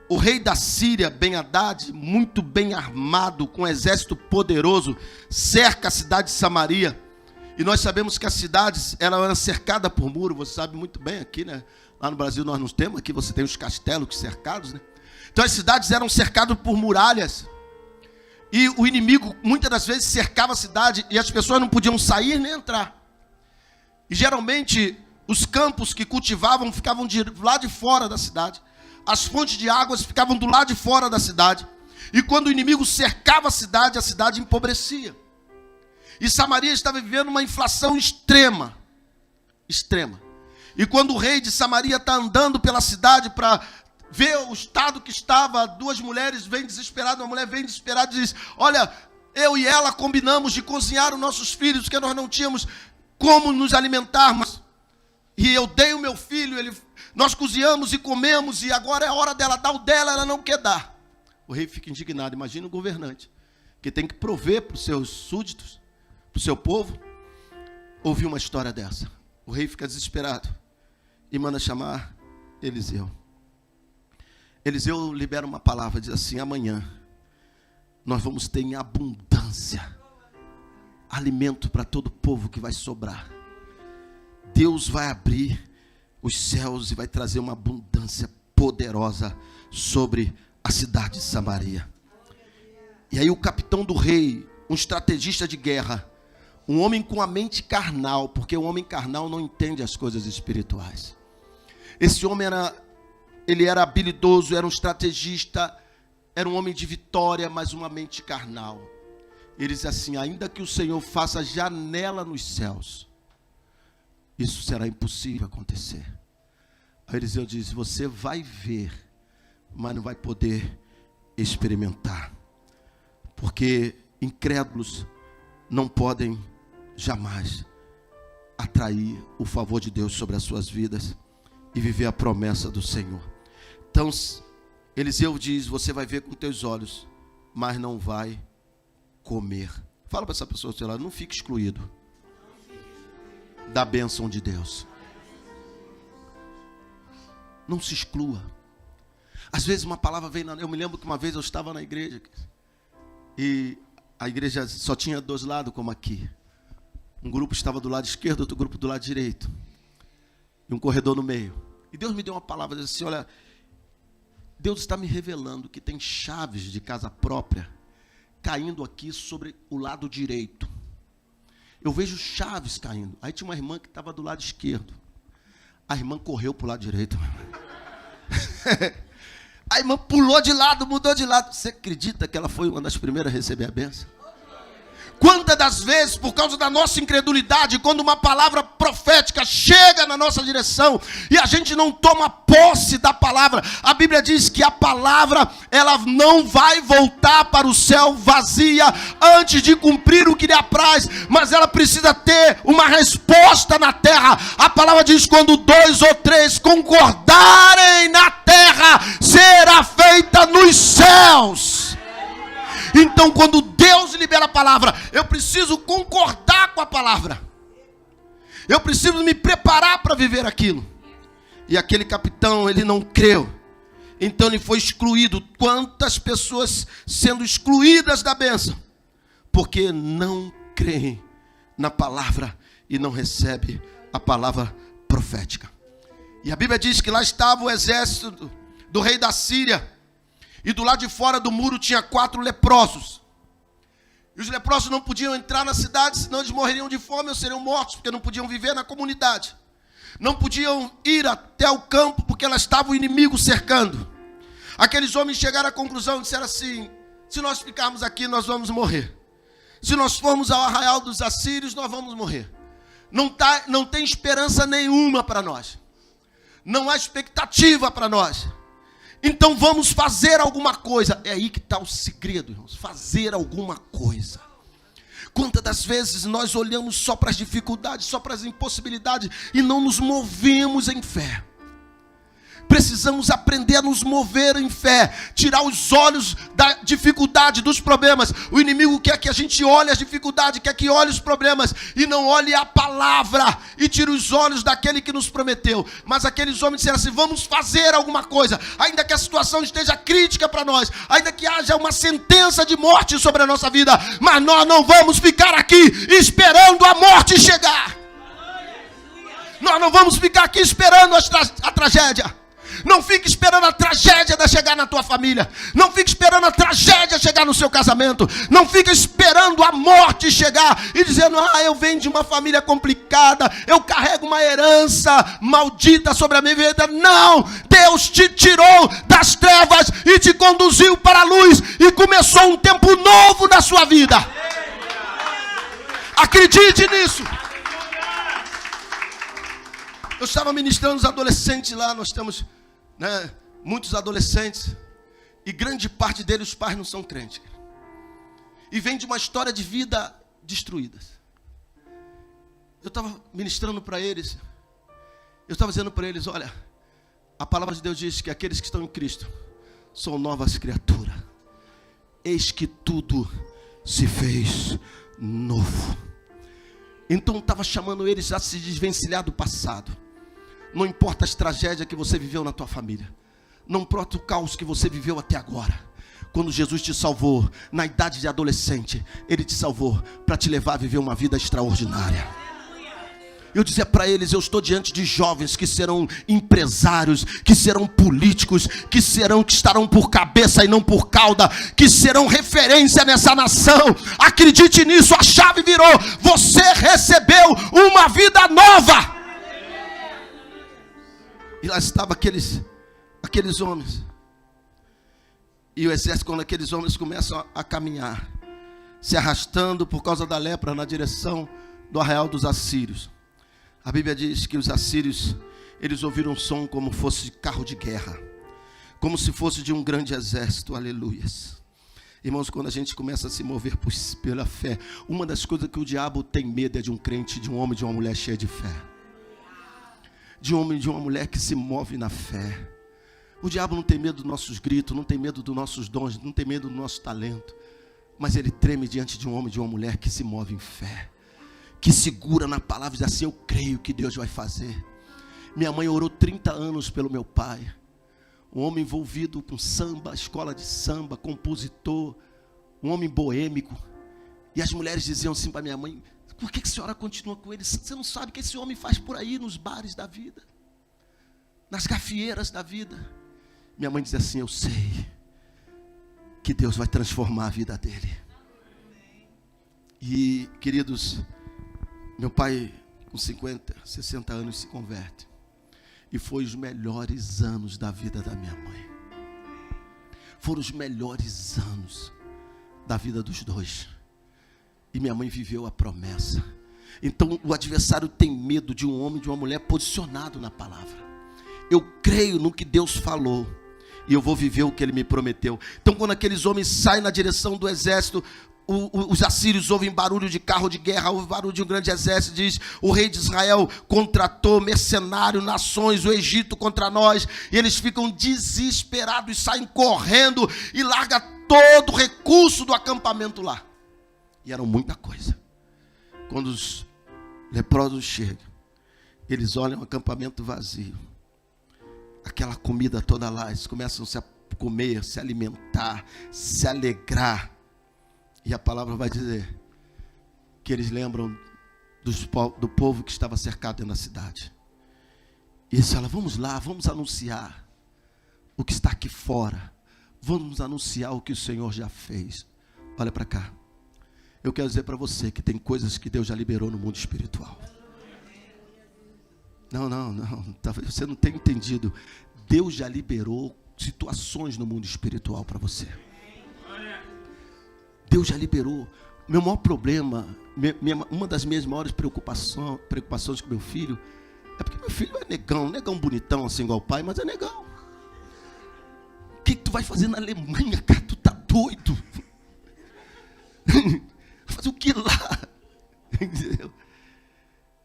o rei da Síria, Ben-Hadad, muito bem armado, com um exército poderoso, cerca a cidade de Samaria. E nós sabemos que as cidades, ela era cercada por muro. Você sabe muito bem aqui, né? Lá no Brasil nós não temos, aqui você tem os castelos cercados, né? Então as cidades eram cercadas por muralhas. E o inimigo muitas das vezes cercava a cidade e as pessoas não podiam sair nem entrar. E geralmente os campos que cultivavam ficavam do lado de fora da cidade. As fontes de águas ficavam do lado de fora da cidade. E quando o inimigo cercava a cidade empobrecia. E Samaria estava vivendo uma inflação extrema. Extrema. E quando o rei de Samaria está andando pela cidade para ver o estado que estava, duas mulheres vêm desesperadas, uma mulher vem desesperada e diz: olha, eu e ela combinamos de cozinhar os nossos filhos, porque nós não tínhamos como nos alimentarmos. E eu dei o meu filho, nós cozinhamos e comemos, e agora é a hora dela dar o dela, ela não quer dar. O rei fica indignado. Imagina o governante, que tem que prover para os seus súditos, para o seu povo, ouvir uma história dessa. O rei fica desesperado e manda chamar Eliseu. Eliseu libera uma palavra, diz assim: amanhã nós vamos ter em abundância alimento para todo o povo que vai sobrar. Deus vai abrir os céus e vai trazer uma abundância poderosa sobre a cidade de Samaria. E aí o capitão do rei, um estrategista de guerra, um homem com a mente carnal, porque o homem carnal não entende as coisas espirituais. Esse homem era habilidoso, era um estrategista, era um homem de vitória, mas uma mente carnal. Ele diz assim: ainda que o Senhor faça janela nos céus, isso será impossível acontecer. Aí Eliseu diz: você vai ver, mas não vai poder experimentar, porque incrédulos não podem jamais atrair o favor de Deus sobre as suas vidas e viver a promessa do Senhor. Então Eliseu diz: você vai ver com teus olhos, mas não vai comer. Fala para essa pessoa do seu lado: não fique excluído da bênção de Deus. Não se exclua. Às vezes uma palavra vem, eu me lembro que uma vez eu estava na igreja e a igreja só tinha dois lados, como aqui. Um grupo estava do lado esquerdo, outro grupo do lado direito. E um corredor no meio. E Deus me deu uma palavra, disse assim: olha, Deus está me revelando que tem chaves de casa própria caindo aqui sobre o lado direito. Eu vejo chaves caindo. Aí tinha uma irmã que estava do lado esquerdo. A irmã correu para o lado direito. A irmã pulou de lado, mudou de lado. Você acredita que ela foi uma das primeiras a receber a bênção? Quantas das vezes, por causa da nossa incredulidade, quando uma palavra profética chega na nossa direção e a gente não toma posse da palavra, a Bíblia diz que a palavra, ela não vai voltar para o céu vazia antes de cumprir o que lhe apraz, mas ela precisa ter uma resposta na terra. A palavra diz: quando 2 ou 3 concordarem na terra, será feita nos céus. Então, quando Deus libera a palavra, eu preciso concordar com a palavra. Eu preciso me preparar para viver aquilo. E aquele capitão, ele não creu. Então ele foi excluído. Quantas pessoas sendo excluídas da bênção? Porque não creem na palavra e não recebem a palavra profética. E a Bíblia diz que lá estava o exército do rei da Síria. E do lado de fora do muro tinha 4 leprosos. E os leprosos não podiam entrar na cidade, senão eles morreriam de fome ou seriam mortos, porque não podiam viver na comunidade. Não podiam ir até o campo, porque lá estava o inimigo cercando. Aqueles homens chegaram à conclusão e disseram assim: se nós ficarmos aqui, nós vamos morrer. Se nós formos ao arraial dos assírios, nós vamos morrer. Não tem esperança nenhuma para nós. Não há expectativa para nós. Então vamos fazer alguma coisa. É aí que está o segredo, irmãos. Fazer alguma coisa. Quantas das vezes nós olhamos só para as dificuldades, só para as impossibilidades e não nos movemos em fé. Precisamos aprender a nos mover em fé, tirar os olhos da dificuldade, dos problemas. O inimigo quer que a gente olhe as dificuldades, quer que olhe os problemas e não olhe a palavra e tire os olhos daquele que nos prometeu. Mas aqueles homens disseram assim: vamos fazer alguma coisa, ainda que a situação esteja crítica para nós, ainda que haja uma sentença de morte sobre a nossa vida, mas nós não vamos ficar aqui esperando a morte chegar. Nós não vamos ficar aqui esperando a tragédia. Não fique esperando a tragédia de chegar na tua família. Não fique esperando a tragédia chegar no seu casamento. Não fique esperando a morte chegar e dizendo: eu venho de uma família complicada, eu carrego uma herança maldita sobre a minha vida. Não! Deus te tirou das trevas e te conduziu para a luz e começou um tempo novo na sua vida. Acredite nisso. Eu estava ministrando os adolescentes lá. Nós temos muitos adolescentes, e grande parte deles, os pais não são crentes, e vem de uma história de vida destruída. Eu estava ministrando para eles, eu estava dizendo para eles: olha, a palavra de Deus diz que aqueles que estão em Cristo são novas criaturas. Eis que tudo se fez novo. Então eu estava chamando eles a se desvencilhar do passado. Não importa as tragédias que você viveu na tua família. Não importa o caos que você viveu até agora. Quando Jesus te salvou, na idade de adolescente, Ele te salvou para te levar a viver uma vida extraordinária. Eu dizia para eles: eu estou diante de jovens que serão empresários, que serão políticos, que estarão por cabeça e não por cauda, que serão referência nessa nação. Acredite nisso, a chave virou. Você recebeu uma vida nova. E lá estavam aqueles homens. E o exército, quando aqueles homens começam a caminhar, se arrastando por causa da lepra na direção do arraial dos assírios. A Bíblia diz que os assírios, eles ouviram um som como fosse carro de guerra, como se fosse de um grande exército. Aleluias. Irmãos, quando a gente começa a se mover pela fé, uma das coisas que o diabo tem medo é de um crente, de um homem, de uma mulher cheia de fé. De um homem, de uma mulher que se move na fé. O diabo não tem medo dos nossos gritos, não tem medo dos nossos dons, não tem medo do nosso talento. Mas ele treme diante de um homem, de uma mulher que se move em fé, que segura na palavra e diz assim: eu creio que Deus vai fazer. Minha mãe orou 30 anos pelo meu pai. Um homem envolvido com samba, escola de samba, compositor, um homem boêmico. E as mulheres diziam assim para minha mãe: por que a senhora continua com ele? Você não sabe o que esse homem faz por aí nos bares da vida, nas gafieiras da vida. Minha mãe dizia assim: eu sei que Deus vai transformar a vida dele. E, queridos, meu pai com 50, 60 anos se converte. E foi os melhores anos da vida da minha mãe. Foram os melhores anos da vida dos dois. E minha mãe viveu a promessa. Então o adversário tem medo de um homem, de uma mulher posicionado na palavra. Eu creio no que Deus falou e eu vou viver o que Ele me prometeu. Então quando aqueles homens saem na direção do exército, os assírios ouvem barulho de carro de guerra, ouvem barulho de um grande exército. Diz: o rei de Israel contratou mercenário, nações, o Egito contra nós. E eles ficam desesperados e saem correndo e largam todo o recurso do acampamento lá. E eram muita coisa. Quando os leprosos chegam, eles olham o acampamento vazio. aquela comida toda lá, eles começam a se comer, se alimentar, se alegrar. E a palavra vai dizer que eles lembram do povo que estava cercado dentro da cidade. E eles falam, vamos lá, vamos anunciar o que está aqui fora. Vamos anunciar o que o Senhor já fez. Olha para cá. Eu quero dizer para você que tem coisas que Deus já liberou no mundo espiritual. Não, talvez você não tenha entendido. Deus já liberou situações no mundo espiritual para você. Deus já liberou. Meu maior problema, uma das minhas maiores preocupações com meu filho, é porque meu filho é negão bonitão assim igual o pai, mas é negão. O que tu vai fazer na Alemanha, cara? Tu tá doido? Fazer o que lá? Entendeu?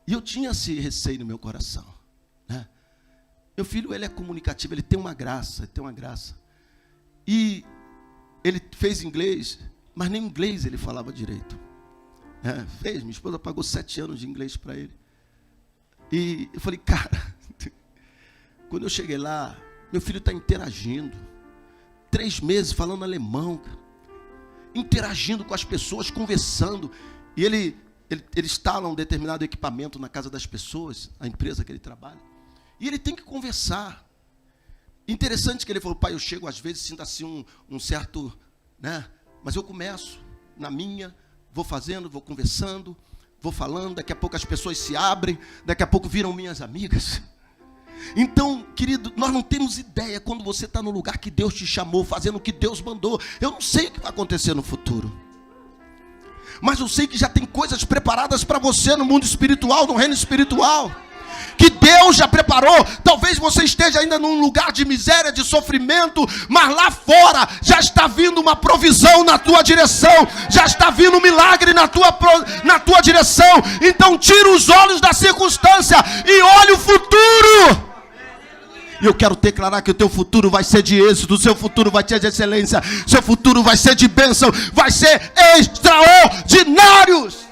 E eu tinha esse receio no meu coração, né? Meu filho, ele é comunicativo, ele tem uma graça, E ele fez inglês, mas nem inglês ele falava direito. Minha esposa pagou 7 anos de inglês para ele. E eu falei, cara, quando eu cheguei lá, meu filho está interagindo. 3 meses falando alemão, cara. Interagindo com as pessoas, conversando. E ele instala um determinado equipamento na casa das pessoas, a empresa que ele trabalha. E ele tem que conversar. Interessante que ele falou, pai, eu chego às vezes, sinto assim um certo, né? Mas eu começo na minha, vou fazendo, vou conversando, vou falando, daqui a pouco as pessoas se abrem, daqui a pouco viram minhas amigas. Então, querido, nós não temos ideia quando você está no lugar que Deus te chamou, fazendo o que Deus mandou. Eu não sei o que vai acontecer no futuro, mas eu sei que já tem coisas preparadas para você no mundo espiritual, no reino espiritual, que Deus já preparou. Talvez você esteja ainda num lugar de miséria, de sofrimento, mas lá fora já está vindo uma provisão na tua direção, já está vindo um milagre na tua direção. Então tira os olhos da circunstância e olha o futuro. E eu quero declarar que o teu futuro vai ser de êxito, o seu futuro vai ser de excelência, seu futuro vai ser de bênção, vai ser extraordinários.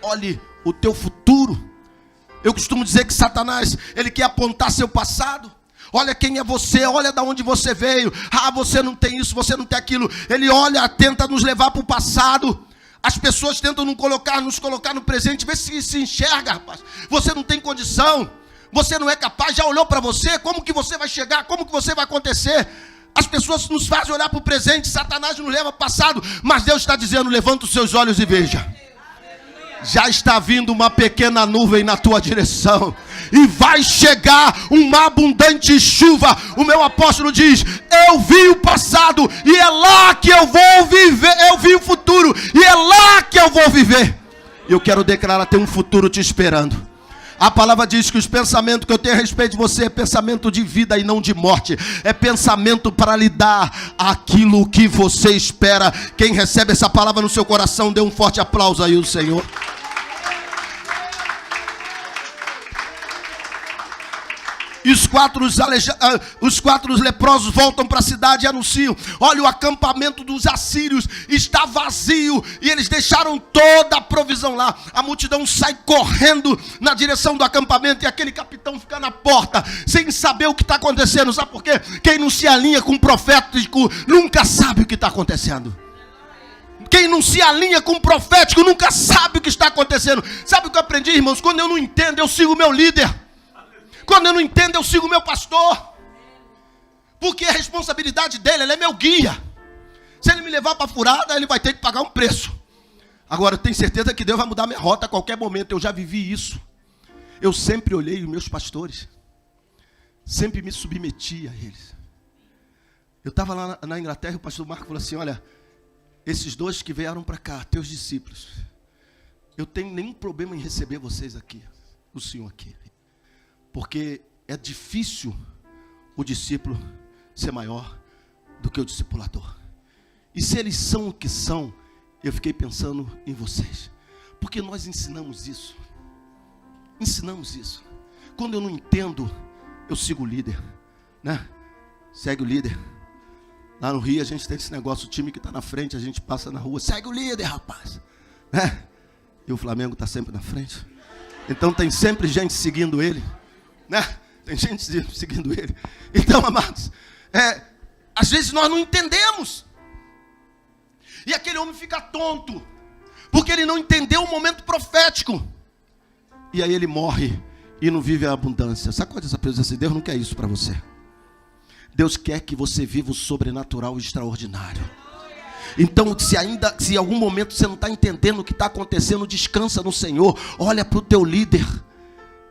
Olhe o teu futuro. Eu costumo dizer que Satanás, ele quer apontar seu passado. Olha quem é você, olha de onde você veio. Você não tem isso, você não tem aquilo. Ele olha, tenta nos levar para o passado. As pessoas tentam nos colocar no presente. Vê se enxerga, rapaz. Você não tem condição, você não é capaz. Já olhou para você? Como que você vai chegar? Como que você vai acontecer? As pessoas nos fazem olhar para o presente. Satanás nos leva para o passado. Mas Deus está dizendo, levanta os seus olhos e veja. Já está vindo uma pequena nuvem na tua direção, e vai chegar uma abundante chuva. O meu apóstolo diz, eu vi o passado, e é lá que eu vou viver. Eu vi o futuro, e é lá que eu vou viver. Eu quero declarar, tem um futuro te esperando. A palavra diz que os pensamentos que eu tenho a respeito de você é pensamento de vida e não de morte. É pensamento para lhe dar aquilo que você espera. Quem recebe essa palavra no seu coração, dê um forte aplauso aí ao Senhor. E os quatro leprosos voltam para a cidade e anunciam, olha, o acampamento dos assírios está vazio. E eles deixaram toda a provisão lá. A multidão sai correndo na direção do acampamento, e aquele capitão fica na porta, sem saber o que está acontecendo. Sabe por quê? Quem não se alinha com o profético nunca sabe o que está acontecendo. Quem não se alinha com o profético nunca sabe o que está acontecendo. Sabe o que eu aprendi, irmãos? Quando eu não entendo, eu sigo o meu líder. Quando eu não entendo, eu sigo o meu pastor. Porque a responsabilidade dele, ele é meu guia. Se ele me levar para a furada, ele vai ter que pagar um preço. Agora, eu tenho certeza que Deus vai mudar minha rota a qualquer momento. Eu já vivi isso. Eu sempre olhei os meus pastores. Sempre me submeti a eles. Eu estava lá na Inglaterra e o pastor Marco falou assim, olha, esses 2 que vieram para cá, teus discípulos, eu tenho nenhum problema em receber vocês aqui, o senhor aqui. Porque é difícil o discípulo ser maior do que o discipulador. E se eles são o que são, eu fiquei pensando em vocês. Porque nós ensinamos isso. Ensinamos isso. Quando eu não entendo, eu sigo o líder, né? Segue o líder. Lá no Rio a gente tem esse negócio, o time que está na frente, a gente passa na rua, segue o líder, rapaz, né? E o Flamengo está sempre na frente. Então tem sempre gente seguindo ele, né? Tem gente seguindo ele. Então, amados, às vezes nós não entendemos. E aquele homem fica tonto, porque ele não entendeu o momento profético. E aí ele morre e não vive a abundância. Sacode essa pessoa assim: Deus não quer isso para você. Deus quer que você viva o sobrenatural e extraordinário. Então, se em algum momento você não está entendendo o que está acontecendo, descansa no Senhor. Olha para o teu líder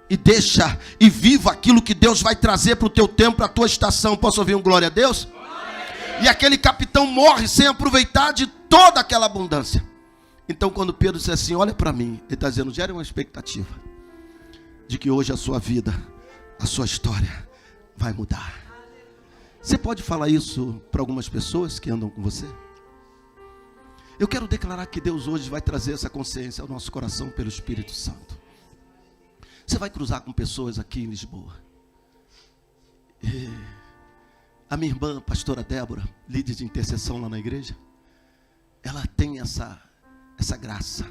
e deixa e viva aquilo que Deus vai trazer para o teu tempo, para a tua estação. Posso ouvir um glória a Deus? Glória. E aquele capitão morre sem aproveitar de toda aquela abundância. Então, quando Pedro diz assim: olha para mim, ele está dizendo: gere uma expectativa de que hoje a sua vida, a sua história vai mudar. Você pode falar isso para algumas pessoas que andam com você? Eu quero declarar que Deus hoje vai trazer essa consciência ao nosso coração pelo Espírito Santo. Você vai cruzar com pessoas aqui em Lisboa. A minha irmã, a pastora Débora, líder de intercessão lá na igreja, ela tem essa graça.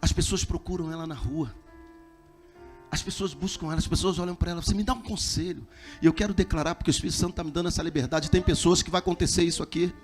As pessoas procuram ela na rua. As pessoas buscam ela, as pessoas olham para ela: você me dá um conselho. E eu quero declarar, porque o Espírito Santo está me dando essa liberdade. Tem pessoas que vai acontecer isso aqui.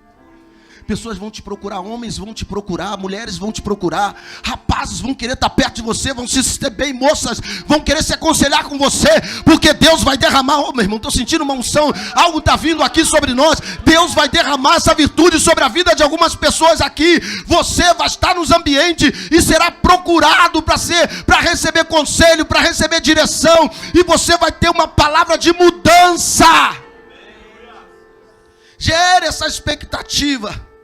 Pessoas vão te procurar, homens vão te procurar, mulheres vão te procurar, rapazes vão querer estar perto de você, vão se sentir bem, moças vão querer se aconselhar com você, porque Deus vai derramar. Oh, meu irmão, estou sentindo uma unção, algo está vindo aqui sobre nós. Deus vai derramar essa virtude sobre a vida de algumas pessoas aqui. Você vai estar nos ambientes e será procurado para receber conselho, para receber direção, e você vai ter uma palavra de mudança. Gere essa expectativa.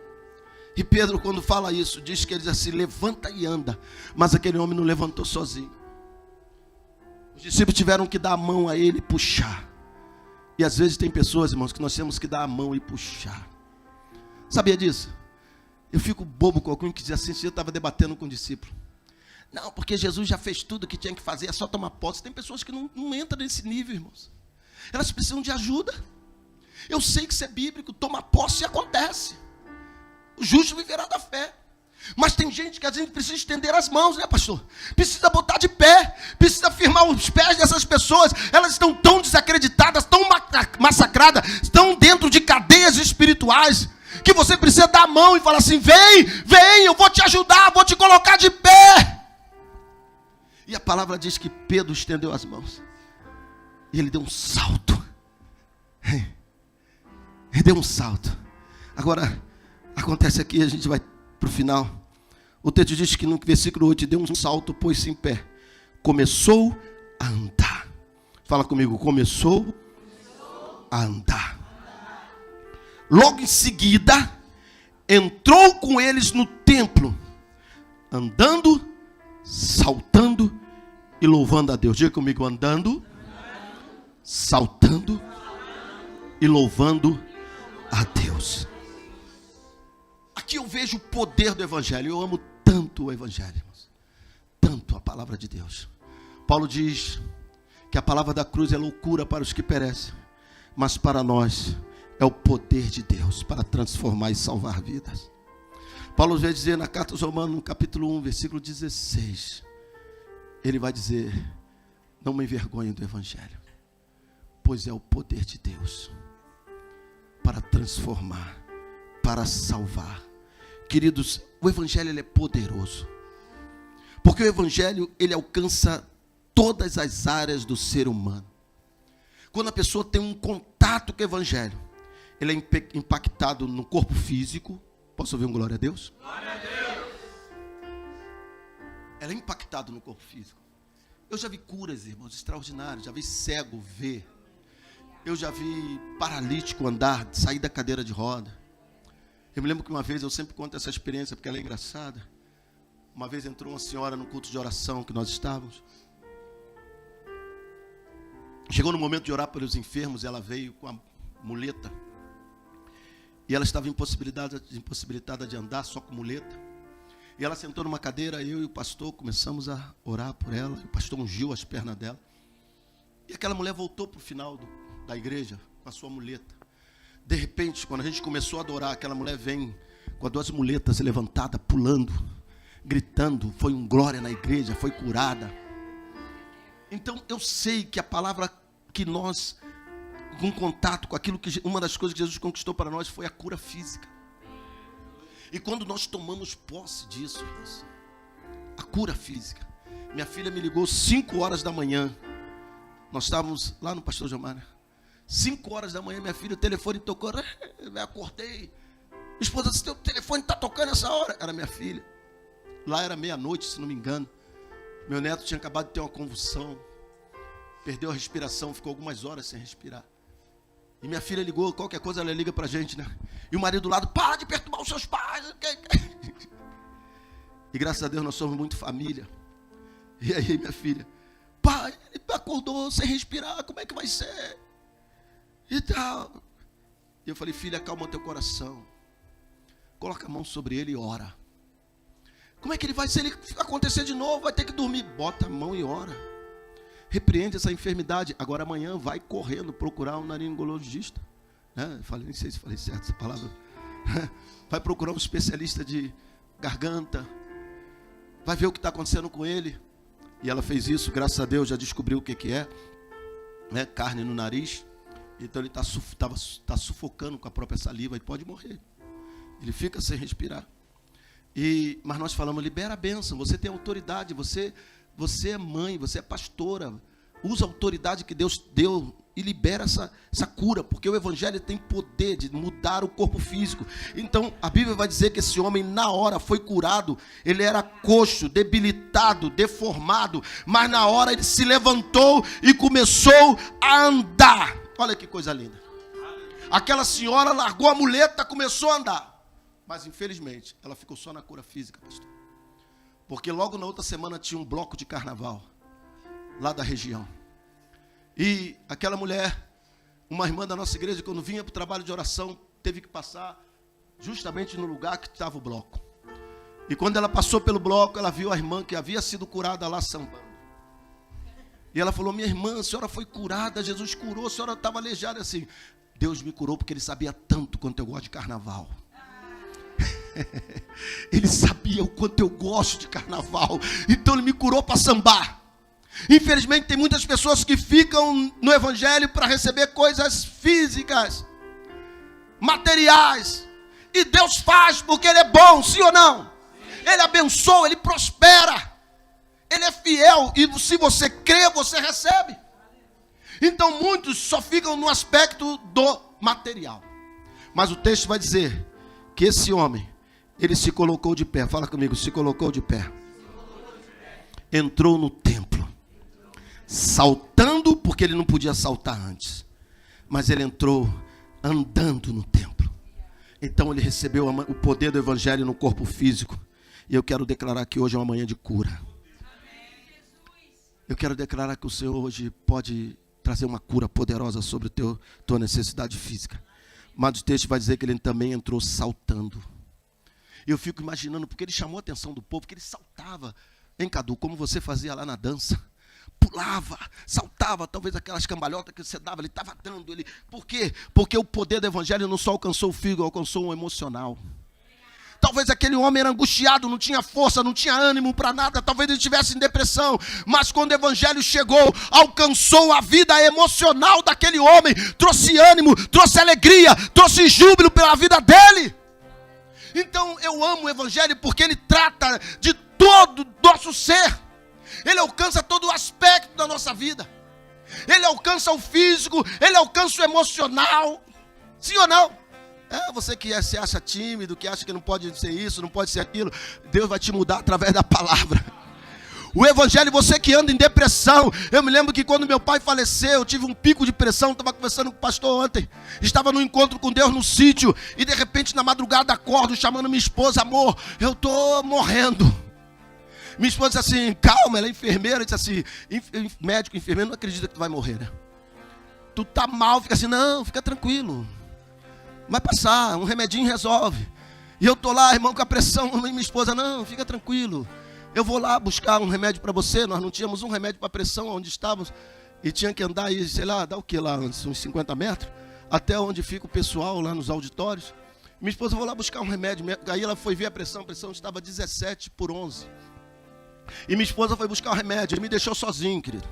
E Pedro, quando fala isso, diz que ele diz assim: levanta e anda. Mas aquele homem não levantou sozinho. Os discípulos tiveram que dar a mão a ele e puxar. E às vezes tem pessoas, irmãos, que nós temos que dar a mão e puxar. Sabia disso? Eu fico bobo com alguém que diz assim: eu estava debatendo com um discípulo. Não, porque Jesus já fez tudo o que tinha que fazer, é só tomar posse. Tem pessoas que não entram nesse nível, irmãos. Elas precisam de ajuda. Eu sei que isso é bíblico, toma posse e acontece. O justo viverá da fé. Mas tem gente que a gente precisa estender as mãos, né, pastor? Precisa botar de pé, precisa firmar os pés dessas pessoas. Elas estão tão desacreditadas, tão massacradas, estão dentro de cadeias espirituais, que você precisa dar a mão e falar assim: vem, eu vou te ajudar, vou te colocar de pé. E a palavra diz que Pedro estendeu as mãos e ele deu um salto. Ele deu um salto. Agora, acontece aqui, a gente vai para o final. O texto diz que no versículo 8, deu um salto, pôs-se em pé. Começou a andar. Fala comigo: começou a andar. Logo em seguida, entrou com eles no templo, andando, saltando e louvando a Deus. Diga comigo: andando, saltando e louvando a Deus. Aqui eu vejo o poder do Evangelho. Eu amo tanto o Evangelho, irmãos. Tanto a palavra de Deus. Paulo diz que a palavra da cruz é loucura para os que perecem, mas para nós é o poder de Deus para transformar e salvar vidas. Paulo vai dizer na carta aos Romanos, no capítulo 1, versículo 16. Ele vai dizer: não me envergonhe do Evangelho, pois é o poder de Deus para transformar, para salvar. Queridos, o Evangelho ele é poderoso, porque o Evangelho ele alcança todas as áreas do ser humano. Quando a pessoa tem um contato com o Evangelho, ele é impactado no corpo físico. Posso ouvir um glória a Deus? Glória a Deus. Ela é impactado no corpo físico. Eu já vi curas, irmãos, extraordinárias. Já vi cego ver. Eu já vi paralítico andar, sair da cadeira de roda. Eu me lembro que uma vez, eu sempre conto essa experiência porque ela é engraçada. Uma vez entrou uma senhora no culto de oração que nós estávamos. Chegou no momento de orar pelos enfermos, ela veio com a muleta. E ela estava impossibilitada de andar, só com muleta. E ela sentou numa cadeira, eu e o pastor começamos a orar por ela. O pastor ungiu as pernas dela. E aquela mulher voltou para o final da igreja com a sua muleta. De repente, quando a gente começou a adorar, aquela mulher vem com as duas muletas levantadas, pulando, gritando. Foi um glória na igreja, foi curada. Então eu sei que a palavra que nós, com contato com aquilo que uma das coisas que Jesus conquistou para nós foi a cura física. E quando nós tomamos posse disso, irmãos, a cura física. Minha filha me ligou 5 horas da manhã. Nós estávamos lá no Pastor Gilmar, né? 5 horas da manhã, minha filha, o telefone tocou. Eu acordei. Minha esposa disse, teu telefone está tocando essa hora. Era minha filha. Lá era meia-noite, se não me engano. Meu neto tinha acabado de ter uma convulsão. Perdeu a respiração, ficou algumas horas sem respirar. E minha filha ligou, qualquer coisa ela liga pra gente, né? E o marido do lado, para de perturbar os seus pais. E graças a Deus nós somos muito família. E aí minha filha, pai, ele acordou sem respirar, como é que vai ser? E tal. E eu falei, filha, calma teu coração. Coloca a mão sobre ele e ora. Como é que ele vai, se ele acontecer de novo, vai ter que dormir? Bota a mão e ora. Repreende essa enfermidade. Agora amanhã vai correndo procurar um naringologista. Nem sei se falei certo essa palavra. Vai procurar um especialista de garganta. Vai ver o que está acontecendo com ele. E ela fez isso, graças a Deus, já descobriu o que é. Carne no nariz. Então ele está sufocando com a própria saliva e pode morrer. Ele fica sem respirar. Mas nós falamos, libera a bênção. Você tem autoridade, você é mãe, você é pastora. Usa a autoridade que Deus deu e libera essa cura, porque o evangelho tem poder de mudar o corpo físico. Então a Bíblia vai dizer que esse homem na hora foi curado. Ele era coxo, debilitado, deformado, mas na hora ele se levantou e começou a andar. Olha que coisa linda. Aquela senhora largou a muleta, começou a andar, mas infelizmente ela ficou só na cura física, pastor, porque logo na outra semana tinha um bloco de carnaval lá da região. E aquela mulher, uma irmã da nossa igreja, quando vinha para o trabalho de oração, teve que passar justamente no lugar que estava o bloco. E quando ela passou pelo bloco, ela viu a irmã que havia sido curada lá sambando. E ela falou, minha irmã, a senhora foi curada, Jesus curou, a senhora estava aleijada. Assim, Deus me curou porque Ele sabia tanto quanto eu gosto de carnaval. Ele sabia o quanto eu gosto de carnaval, então Ele me curou para sambar. Infelizmente tem muitas pessoas que ficam no evangelho para receber coisas físicas, materiais, e Deus faz porque Ele é bom, sim ou não? Ele abençoa, Ele prospera, Ele é fiel, e se você crê, você recebe. Então muitos só ficam no aspecto do material, mas o texto vai dizer que esse homem, ele se colocou de pé. Fala comigo, se colocou de pé. Entrou no templo, saltando, porque ele não podia saltar antes, mas ele entrou andando no templo. Então ele recebeu o poder do evangelho no corpo físico. E eu quero declarar que hoje é uma manhã de cura. Eu quero declarar que o Senhor hoje pode trazer uma cura poderosa sobre tua necessidade física. Mas o texto vai dizer que ele também entrou saltando. Eu fico imaginando, porque ele chamou a atenção do povo, que ele saltava. Hein, Cadu, como você fazia lá na dança? Pulava, saltava, talvez aquelas cambalhotas que você dava, ele estava dando. Por quê? Porque o poder do evangelho não só alcançou o fígado, alcançou o emocional. Talvez aquele homem era angustiado, não tinha força, não tinha ânimo para nada, talvez ele estivesse em depressão, mas quando o evangelho chegou, alcançou a vida emocional daquele homem, trouxe ânimo, trouxe alegria, trouxe júbilo pela vida dele. Então eu amo o evangelho porque ele trata de todo o nosso ser, ele alcança todo o aspecto da nossa vida, ele alcança o físico, ele alcança o emocional, sim ou não? Você que se acha tímido, que acha que não pode ser isso, não pode ser aquilo, Deus vai te mudar através da palavra. O evangelho, você que anda em depressão, eu me lembro que quando meu pai faleceu, eu tive um pico de pressão, estava conversando com o pastor ontem, estava no encontro com Deus no sítio, e de repente na madrugada acordo, chamando minha esposa, amor, eu estou morrendo. Minha esposa disse assim, calma, ela é enfermeira, disse assim, médico, enfermeiro, não acredita que tu vai morrer, né? Tu tá mal, fica assim, não, fica tranquilo. Vai passar, um remedinho resolve. E eu estou lá, irmão, com a pressão, minha esposa, não, fica tranquilo. Eu vou lá buscar um remédio para você. Nós não tínhamos um remédio para pressão onde estávamos. E tinha que andar aí, sei lá, dá o que lá, uns 50 metros, até onde fica o pessoal lá nos auditórios. Minha esposa, vou lá buscar um remédio. Aí ela foi ver a pressão estava 17/11. E minha esposa foi buscar o remédio, ele me deixou sozinho, querido.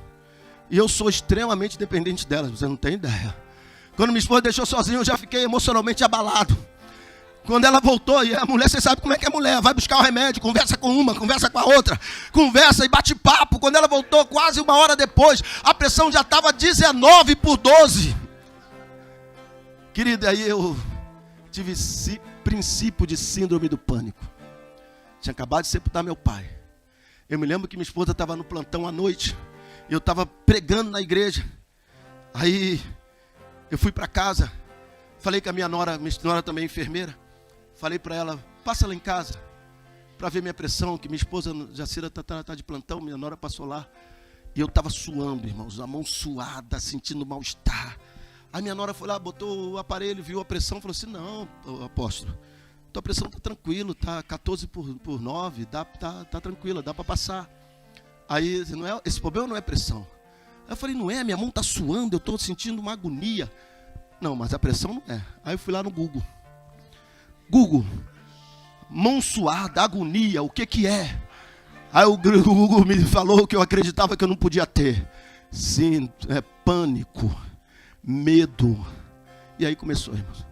E eu sou extremamente dependente dela, você não tem ideia. Quando minha esposa deixou sozinho, eu já fiquei emocionalmente abalado. Quando ela voltou, e a mulher, você sabe como é que é mulher, vai buscar o remédio, conversa com uma, conversa com a outra, conversa e bate papo. Quando ela voltou, quase uma hora depois, a pressão já estava 19/12. Querido, aí eu tive esse princípio de síndrome do pânico. Tinha acabado de sepultar meu pai. Eu me lembro que minha esposa estava no plantão à noite, eu estava pregando na igreja. Aí eu fui para casa, falei com a minha nora também é enfermeira. Falei para ela, passa lá em casa, para ver minha pressão, que minha esposa, Jacira, está de plantão, minha nora passou lá. E eu estava suando, irmãos, a mão suada, sentindo mal-estar. Aí minha nora foi lá, botou o aparelho, viu a pressão, falou assim, não, apóstolo, tua pressão está tranquilo, está 14/9, tá tranquila, dá para passar. Aí, esse problema não é pressão. Aí eu falei, não é, minha mão está suando, eu estou sentindo uma agonia. Não, mas a pressão não é. Aí eu fui lá no Google, mão suada, agonia, o que é? Aí o Google me falou que eu acreditava que eu não podia ter. Sim, pânico, medo. E aí começou, irmãos.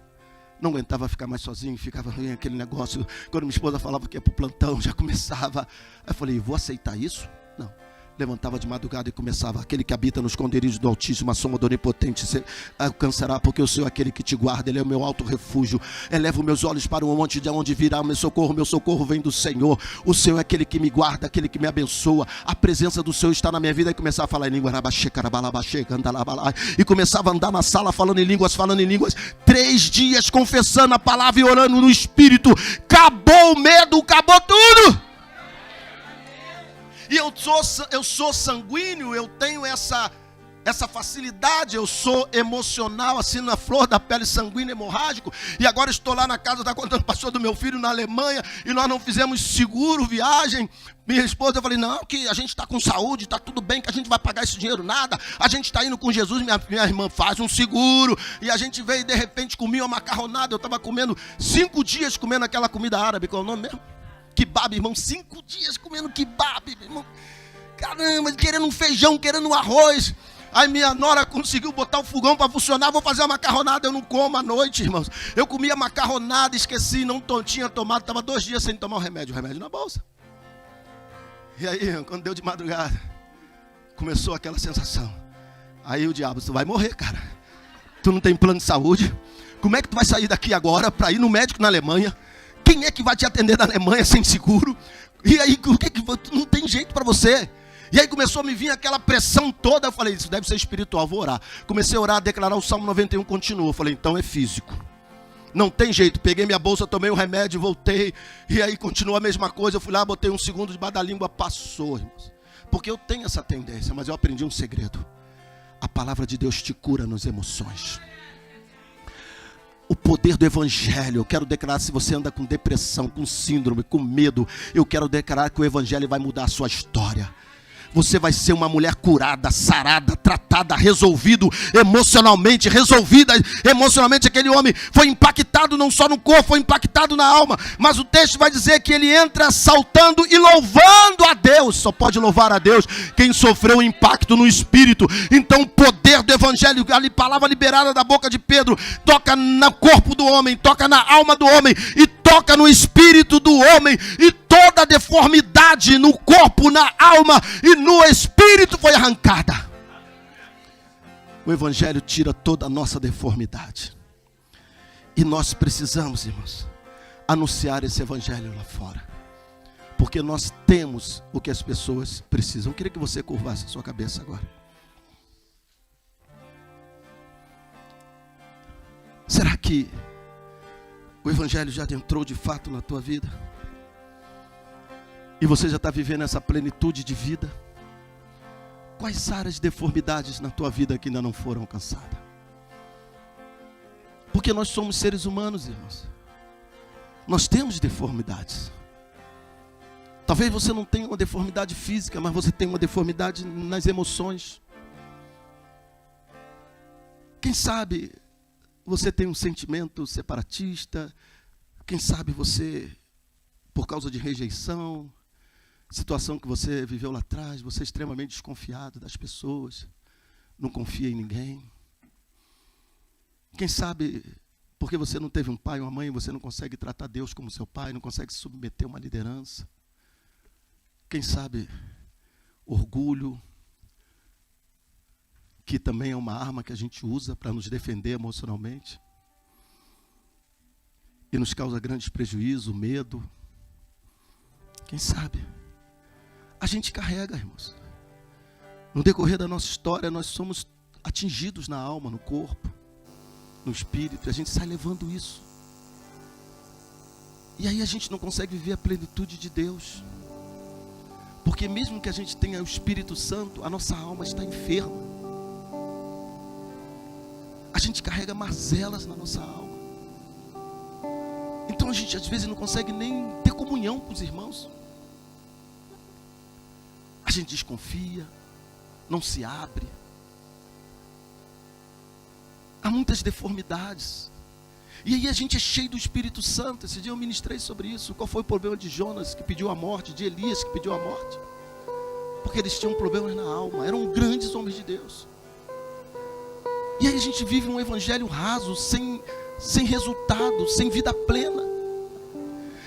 Não aguentava ficar mais sozinho, ficava aquele negócio. Quando minha esposa falava que ia para o plantão, já começava. Aí eu falei, vou aceitar isso? Não. Levantava de madrugada e começava, aquele que habita nos esconderijos do Altíssimo, a sombra do Onipotente se alcançará, porque o Senhor é aquele que te guarda, Ele é o meu alto refúgio. Elevo meus olhos para o monte, de onde virá o meu socorro vem do Senhor. O Senhor é aquele que me guarda, aquele que me abençoa. A presença do Senhor está na minha vida. E começava a falar em língua, e começava a andar na sala falando em línguas, 3 dias confessando a palavra e orando no Espírito. Acabou o medo, acabou tudo. E eu sou sanguíneo, eu tenho essa facilidade, eu sou emocional, assim, na flor da pele, sanguíneo, hemorrágico. E agora estou lá na casa, está contando o pastor do meu filho na Alemanha, e nós não fizemos seguro, viagem. Minha esposa, eu falei, não, que a gente está com saúde, está tudo bem, que a gente vai pagar esse dinheiro, nada. A gente está indo com Jesus, minha irmã faz um seguro. E a gente veio e de repente comia uma macarronada. Eu estava comendo 5 dias comendo aquela comida árabe, qual é o nome mesmo? Kebab, irmão, 5 dias comendo kebab, irmão. Caramba, querendo um feijão, querendo um arroz. Aí minha nora conseguiu botar o fogão para funcionar. Vou fazer uma macarronada, eu não como à noite, irmãos. Eu comia macarronada, esqueci, não tinha tomado. Estava 2 dias sem tomar o remédio na bolsa. E aí, quando deu de madrugada, começou aquela sensação. Aí o diabo, tu vai morrer, cara. Tu não tem plano de saúde. Como é que tu vai sair daqui agora para ir no médico na Alemanha? Quem é que vai te atender na Alemanha sem seguro? E aí, não tem jeito para você. E aí começou a me vir aquela pressão toda. Eu falei, isso deve ser espiritual, vou orar. Comecei a orar, a declarar o Salmo 91, continuou. Eu falei, então é físico. Não tem jeito. Peguei minha bolsa, tomei um remédio, voltei. E aí continuou a mesma coisa. Eu fui lá, botei um segundo debaixo da língua, passou, irmãos. Porque eu tenho essa tendência, mas eu aprendi um segredo. A palavra de Deus te cura nas emoções. O poder do Evangelho, eu quero declarar, se você anda com depressão, com síndrome, com medo, eu quero declarar que o Evangelho vai mudar a sua história. Você vai ser uma mulher curada, sarada, tratada, resolvida emocionalmente. Aquele homem foi impactado não só no corpo, foi impactado na alma. Mas o texto vai dizer que ele entra saltando e louvando a Deus. Só pode louvar a Deus quem sofreu um impacto no espírito. Então o poder do Evangelho, a palavra liberada da boca de Pedro, toca no corpo do homem, toca na alma do homem e toca no espírito do homem. E toda deformidade no corpo, na alma e no espírito foi arrancada. O Evangelho tira toda a nossa deformidade. E nós precisamos, irmãos, anunciar esse Evangelho lá fora. Porque nós temos o que as pessoas precisam. Eu queria que você curvasse a sua cabeça agora. Será que o Evangelho já entrou de fato na tua vida? E você já está vivendo essa plenitude de vida? Quais áreas de deformidades na tua vida que ainda não foram alcançadas? Porque nós somos seres humanos, irmãos. Nós temos deformidades. Talvez você não tenha uma deformidade física, mas você tem uma deformidade nas emoções. Quem sabe você tem um sentimento separatista. Quem sabe você, por causa de rejeição, situação que você viveu lá atrás, você é extremamente desconfiado das pessoas. não confia em ninguém. Quem sabe, porque você não teve um pai ou uma mãe, você não consegue tratar Deus como seu pai, não consegue se submeter a uma liderança. Quem sabe, orgulho, que também é uma arma que a gente usa para nos defender emocionalmente. E nos causa grandes prejuízos, medo. Quem sabe? A gente carrega, irmãos. No decorrer da nossa história, nós somos atingidos na alma, no corpo, no espírito. E a gente sai levando isso. E aí a gente não consegue viver a plenitude de Deus. Porque mesmo que a gente tenha o Espírito Santo, a nossa alma está enferma. A gente carrega mazelas na nossa alma. Então a gente às vezes não consegue nem ter comunhão com os irmãos. A gente desconfia, não se abre. Há muitas deformidades. E aí a gente é cheio do Espírito Santo. Esse dia eu ministrei sobre isso. Qual foi o problema de Jonas que pediu a morte, de Elias que pediu a morte? Porque eles tinham problemas na alma, eram grandes homens de Deus. E aí a gente vive um evangelho raso, sem resultado, sem vida plena.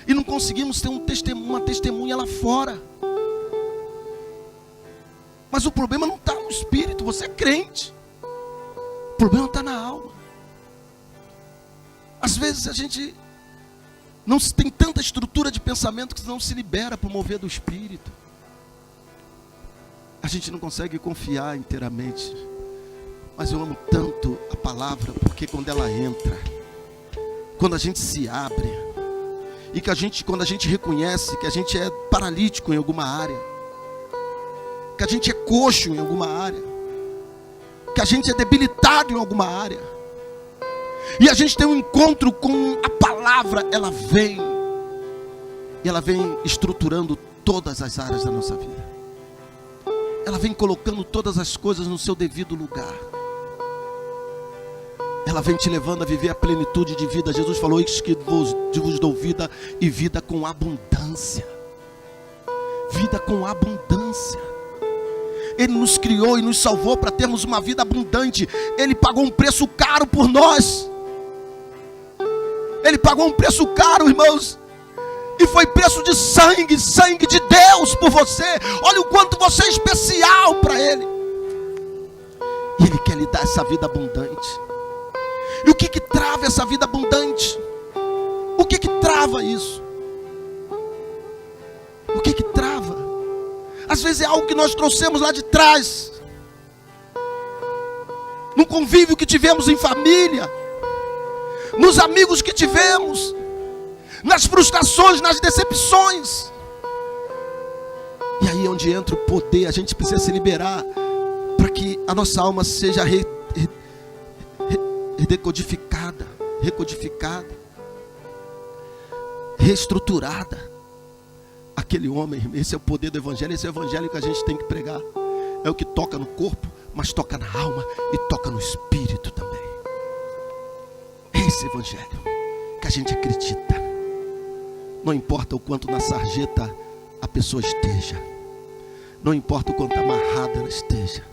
E não conseguimos ter uma testemunha lá fora. Mas o problema não está no espírito, você é crente. O problema está na alma. Às vezes a gente não tem tanta estrutura de pensamento que não se libera para o mover do espírito. A gente não consegue confiar inteiramente. Mas eu amo tanto a palavra, porque quando ela entra, quando a gente se abre, e que quando a gente reconhece que a gente é paralítico em alguma área, que a gente é coxo em alguma área, que a gente é debilitado em alguma área, e a gente tem um encontro com a palavra, ela vem estruturando todas as áreas da nossa vida. Ela vem colocando todas as coisas no seu devido lugar. Ela vem te levando a viver a plenitude de vida. Jesus falou: eis que vos dou vida e vida com abundância. Vida com abundância. Ele nos criou e nos salvou para termos uma vida abundante. Ele pagou um preço caro por nós. Ele pagou um preço caro, irmãos. E foi preço de sangue, sangue de Deus por você. Olha o quanto você é especial para Ele. E Ele quer lhe dar essa vida abundante. E o que trava essa vida abundante? O que trava isso? O que trava? Às vezes é algo que nós trouxemos lá de trás, no convívio que tivemos em família, nos amigos que tivemos, nas frustrações, nas decepções. E aí é onde entra o poder. A gente precisa se liberar para que a nossa alma seja recodificada, reestruturada. Aquele homem, esse é o poder do evangelho, esse é o evangelho que a gente tem que pregar. É o que toca no corpo, mas toca na alma e toca no espírito também. É esse evangelho que a gente acredita. Não importa o quanto na sarjeta a pessoa esteja, não importa o quanto amarrada ela esteja,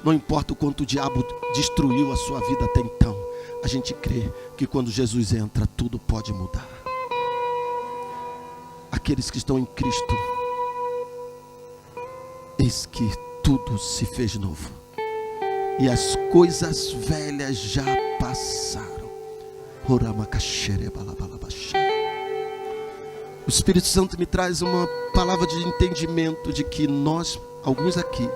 não importa o quanto o diabo destruiu a sua vida até então, a gente crê que quando Jesus entra, tudo pode mudar. Aqueles que estão em Cristo, eis que tudo se fez novo, e as coisas velhas já passaram. O Espírito Santo me traz uma palavra de entendimento de que nós, alguns aqui,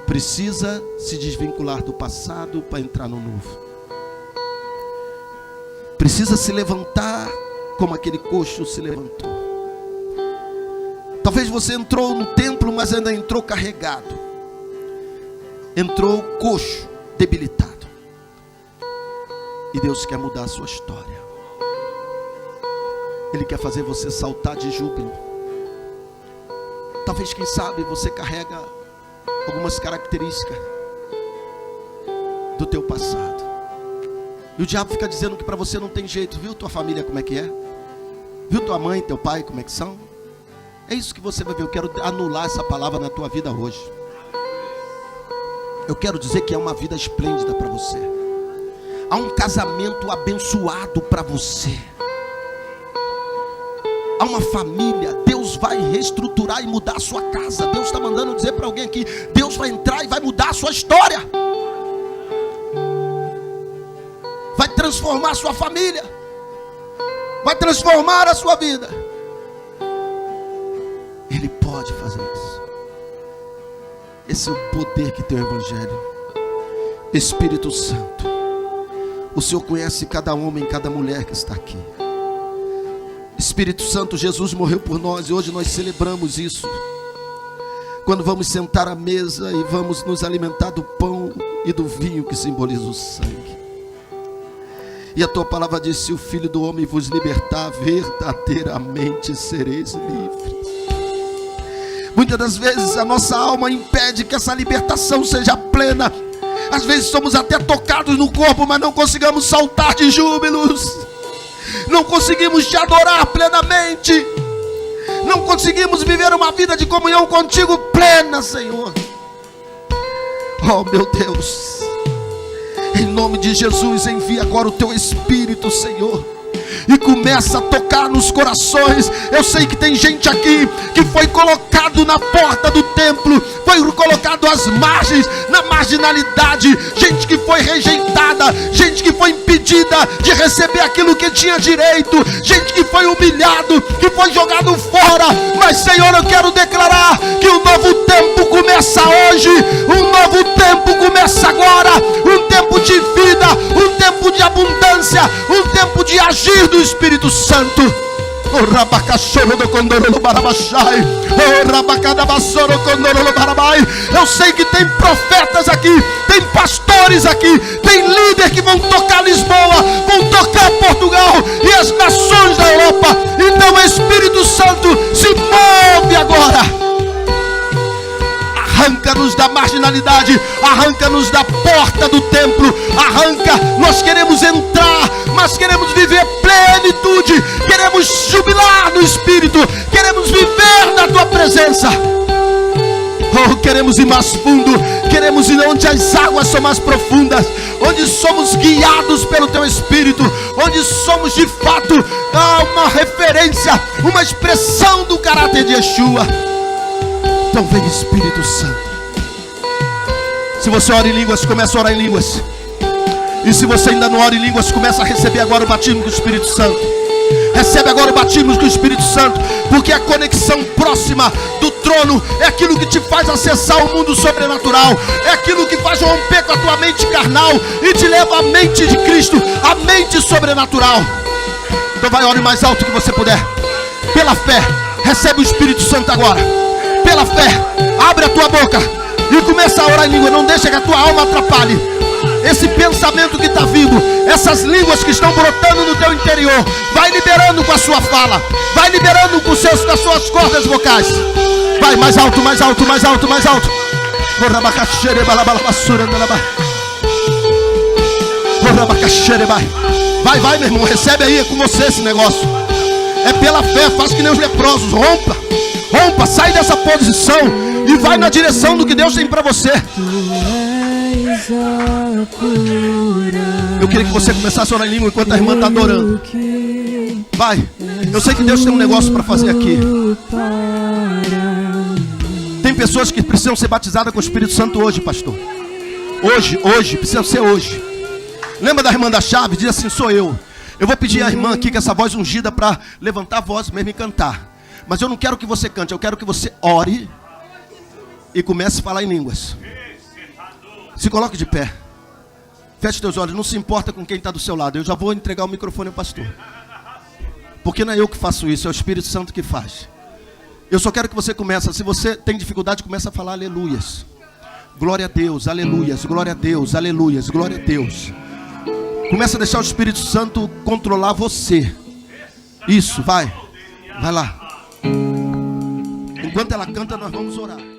precisa se desvincular do passado para entrar no novo. Precisa se levantar como aquele coxo se levantou. Talvez você entrou no templo, mas ainda entrou carregado. Entrou coxo, debilitado. E Deus quer mudar a sua história. Ele quer fazer você saltar de júbilo. Talvez, quem sabe, você carrega algumas características do teu passado. E o diabo fica dizendo que para você não tem jeito. Viu tua família como é que é? Viu tua mãe, teu pai como é que são? É isso que você vai ver. Eu quero anular essa palavra na tua vida hoje. Eu quero dizer que é uma vida esplêndida para você. Há um casamento abençoado para você. Há uma família. Deus vai reestruturar e mudar a sua casa. Deus está mandando dizer para alguém aqui: Deus vai entrar e vai mudar a sua história. Vai transformar a sua família. Vai transformar a sua vida. Ele pode fazer isso. Esse é o poder que tem o Evangelho. Espírito Santo, o Senhor conhece cada homem, cada mulher que está aqui. Espírito Santo, Jesus morreu por nós e hoje nós celebramos isso. Quando vamos sentar à mesa e vamos nos alimentar do pão e do vinho que simboliza o sangue. E a tua palavra diz: se o Filho do Homem vos libertar, verdadeiramente sereis livres. Muitas das vezes a nossa alma impede que essa libertação seja plena. Às vezes somos até tocados no corpo, mas não conseguimos saltar de júbilos. Não conseguimos te adorar plenamente. Não conseguimos viver uma vida de comunhão contigo plena, Senhor. Oh, meu Deus, em nome de Jesus, envia agora o teu Espírito, Senhor, e começa a tocar nos corações. Eu sei que tem gente aqui que foi colocado na porta do templo, foi colocado às margens, na marginalidade, gente que foi rejeitada, gente que foi impedida de receber aquilo que tinha direito, gente que foi humilhado, que foi jogado fora. Mas, Senhor, eu quero declarar que um novo tempo começa hoje, um novo tempo começa agora, um tempo de vida, um tempo de abundância, um tempo de agir do Espírito Santo. Eu sei que tem profetas aqui, tem pastores aqui, tem líderes que vão tocar Lisboa, vão tocar Portugal e as nações da Europa. Então o Espírito Santo se move agora. Arranca-nos da marginalidade, arranca-nos da porta do templo, arranca. Nós queremos entrar, mas queremos viver plenitude, queremos jubilar no Espírito, queremos viver na tua presença. Oh, queremos ir mais fundo, queremos ir onde as águas são mais profundas, onde somos guiados pelo teu Espírito, onde somos de fato uma referência, uma expressão do caráter de Yeshua. Então vem, Espírito Santo. Se você ora em línguas, começa a orar em línguas. E se você ainda não ora em línguas, começa a receber agora o batismo do Espírito Santo. Recebe agora o batismo do Espírito Santo, porque a conexão próxima do trono é aquilo que te faz acessar o mundo sobrenatural, é aquilo que faz romper com a tua mente carnal e te leva à mente de Cristo, à mente sobrenatural. Então vai, ore mais alto que você puder. Pela fé, recebe o Espírito Santo agora. Pela fé, abre a tua boca e começa a orar em língua. Não deixa que a tua alma atrapalhe esse pensamento que está vindo, essas línguas que estão brotando no teu interior. Vai liberando com a sua fala, vai liberando com as suas cordas vocais. Vai, mais alto, mais alto, mais alto, mais alto. Vai, vai, meu irmão, recebe aí, é com você esse negócio. É pela fé, faz que nem os leprosos. Rompa, sai dessa posição e vai na direção do que Deus tem para você. Eu queria que você começasse a orar em língua enquanto a irmã está adorando. Vai, eu sei que Deus tem um negócio para fazer aqui. Tem pessoas que precisam ser batizadas com o Espírito Santo hoje, pastor. Hoje, precisa ser hoje. Lembra da irmã da chave? Diz assim: sou eu. Eu vou pedir à irmã aqui com essa voz ungida para levantar a voz mesmo e cantar. Mas eu não quero que você cante, eu quero que você ore e comece a falar em línguas. Se coloque de pé. Feche teus olhos, não se importa com quem está do seu lado. Eu já vou entregar o microfone ao pastor. Porque não é eu que faço isso, é o Espírito Santo que faz. Eu só quero que você comece. Se você tem dificuldade, comece a falar aleluias. Glória a Deus, aleluias, glória a Deus, aleluias, glória a Deus. Comece a deixar o Espírito Santo controlar você. Isso, vai. Vai lá. Enquanto ela canta, nós vamos orar.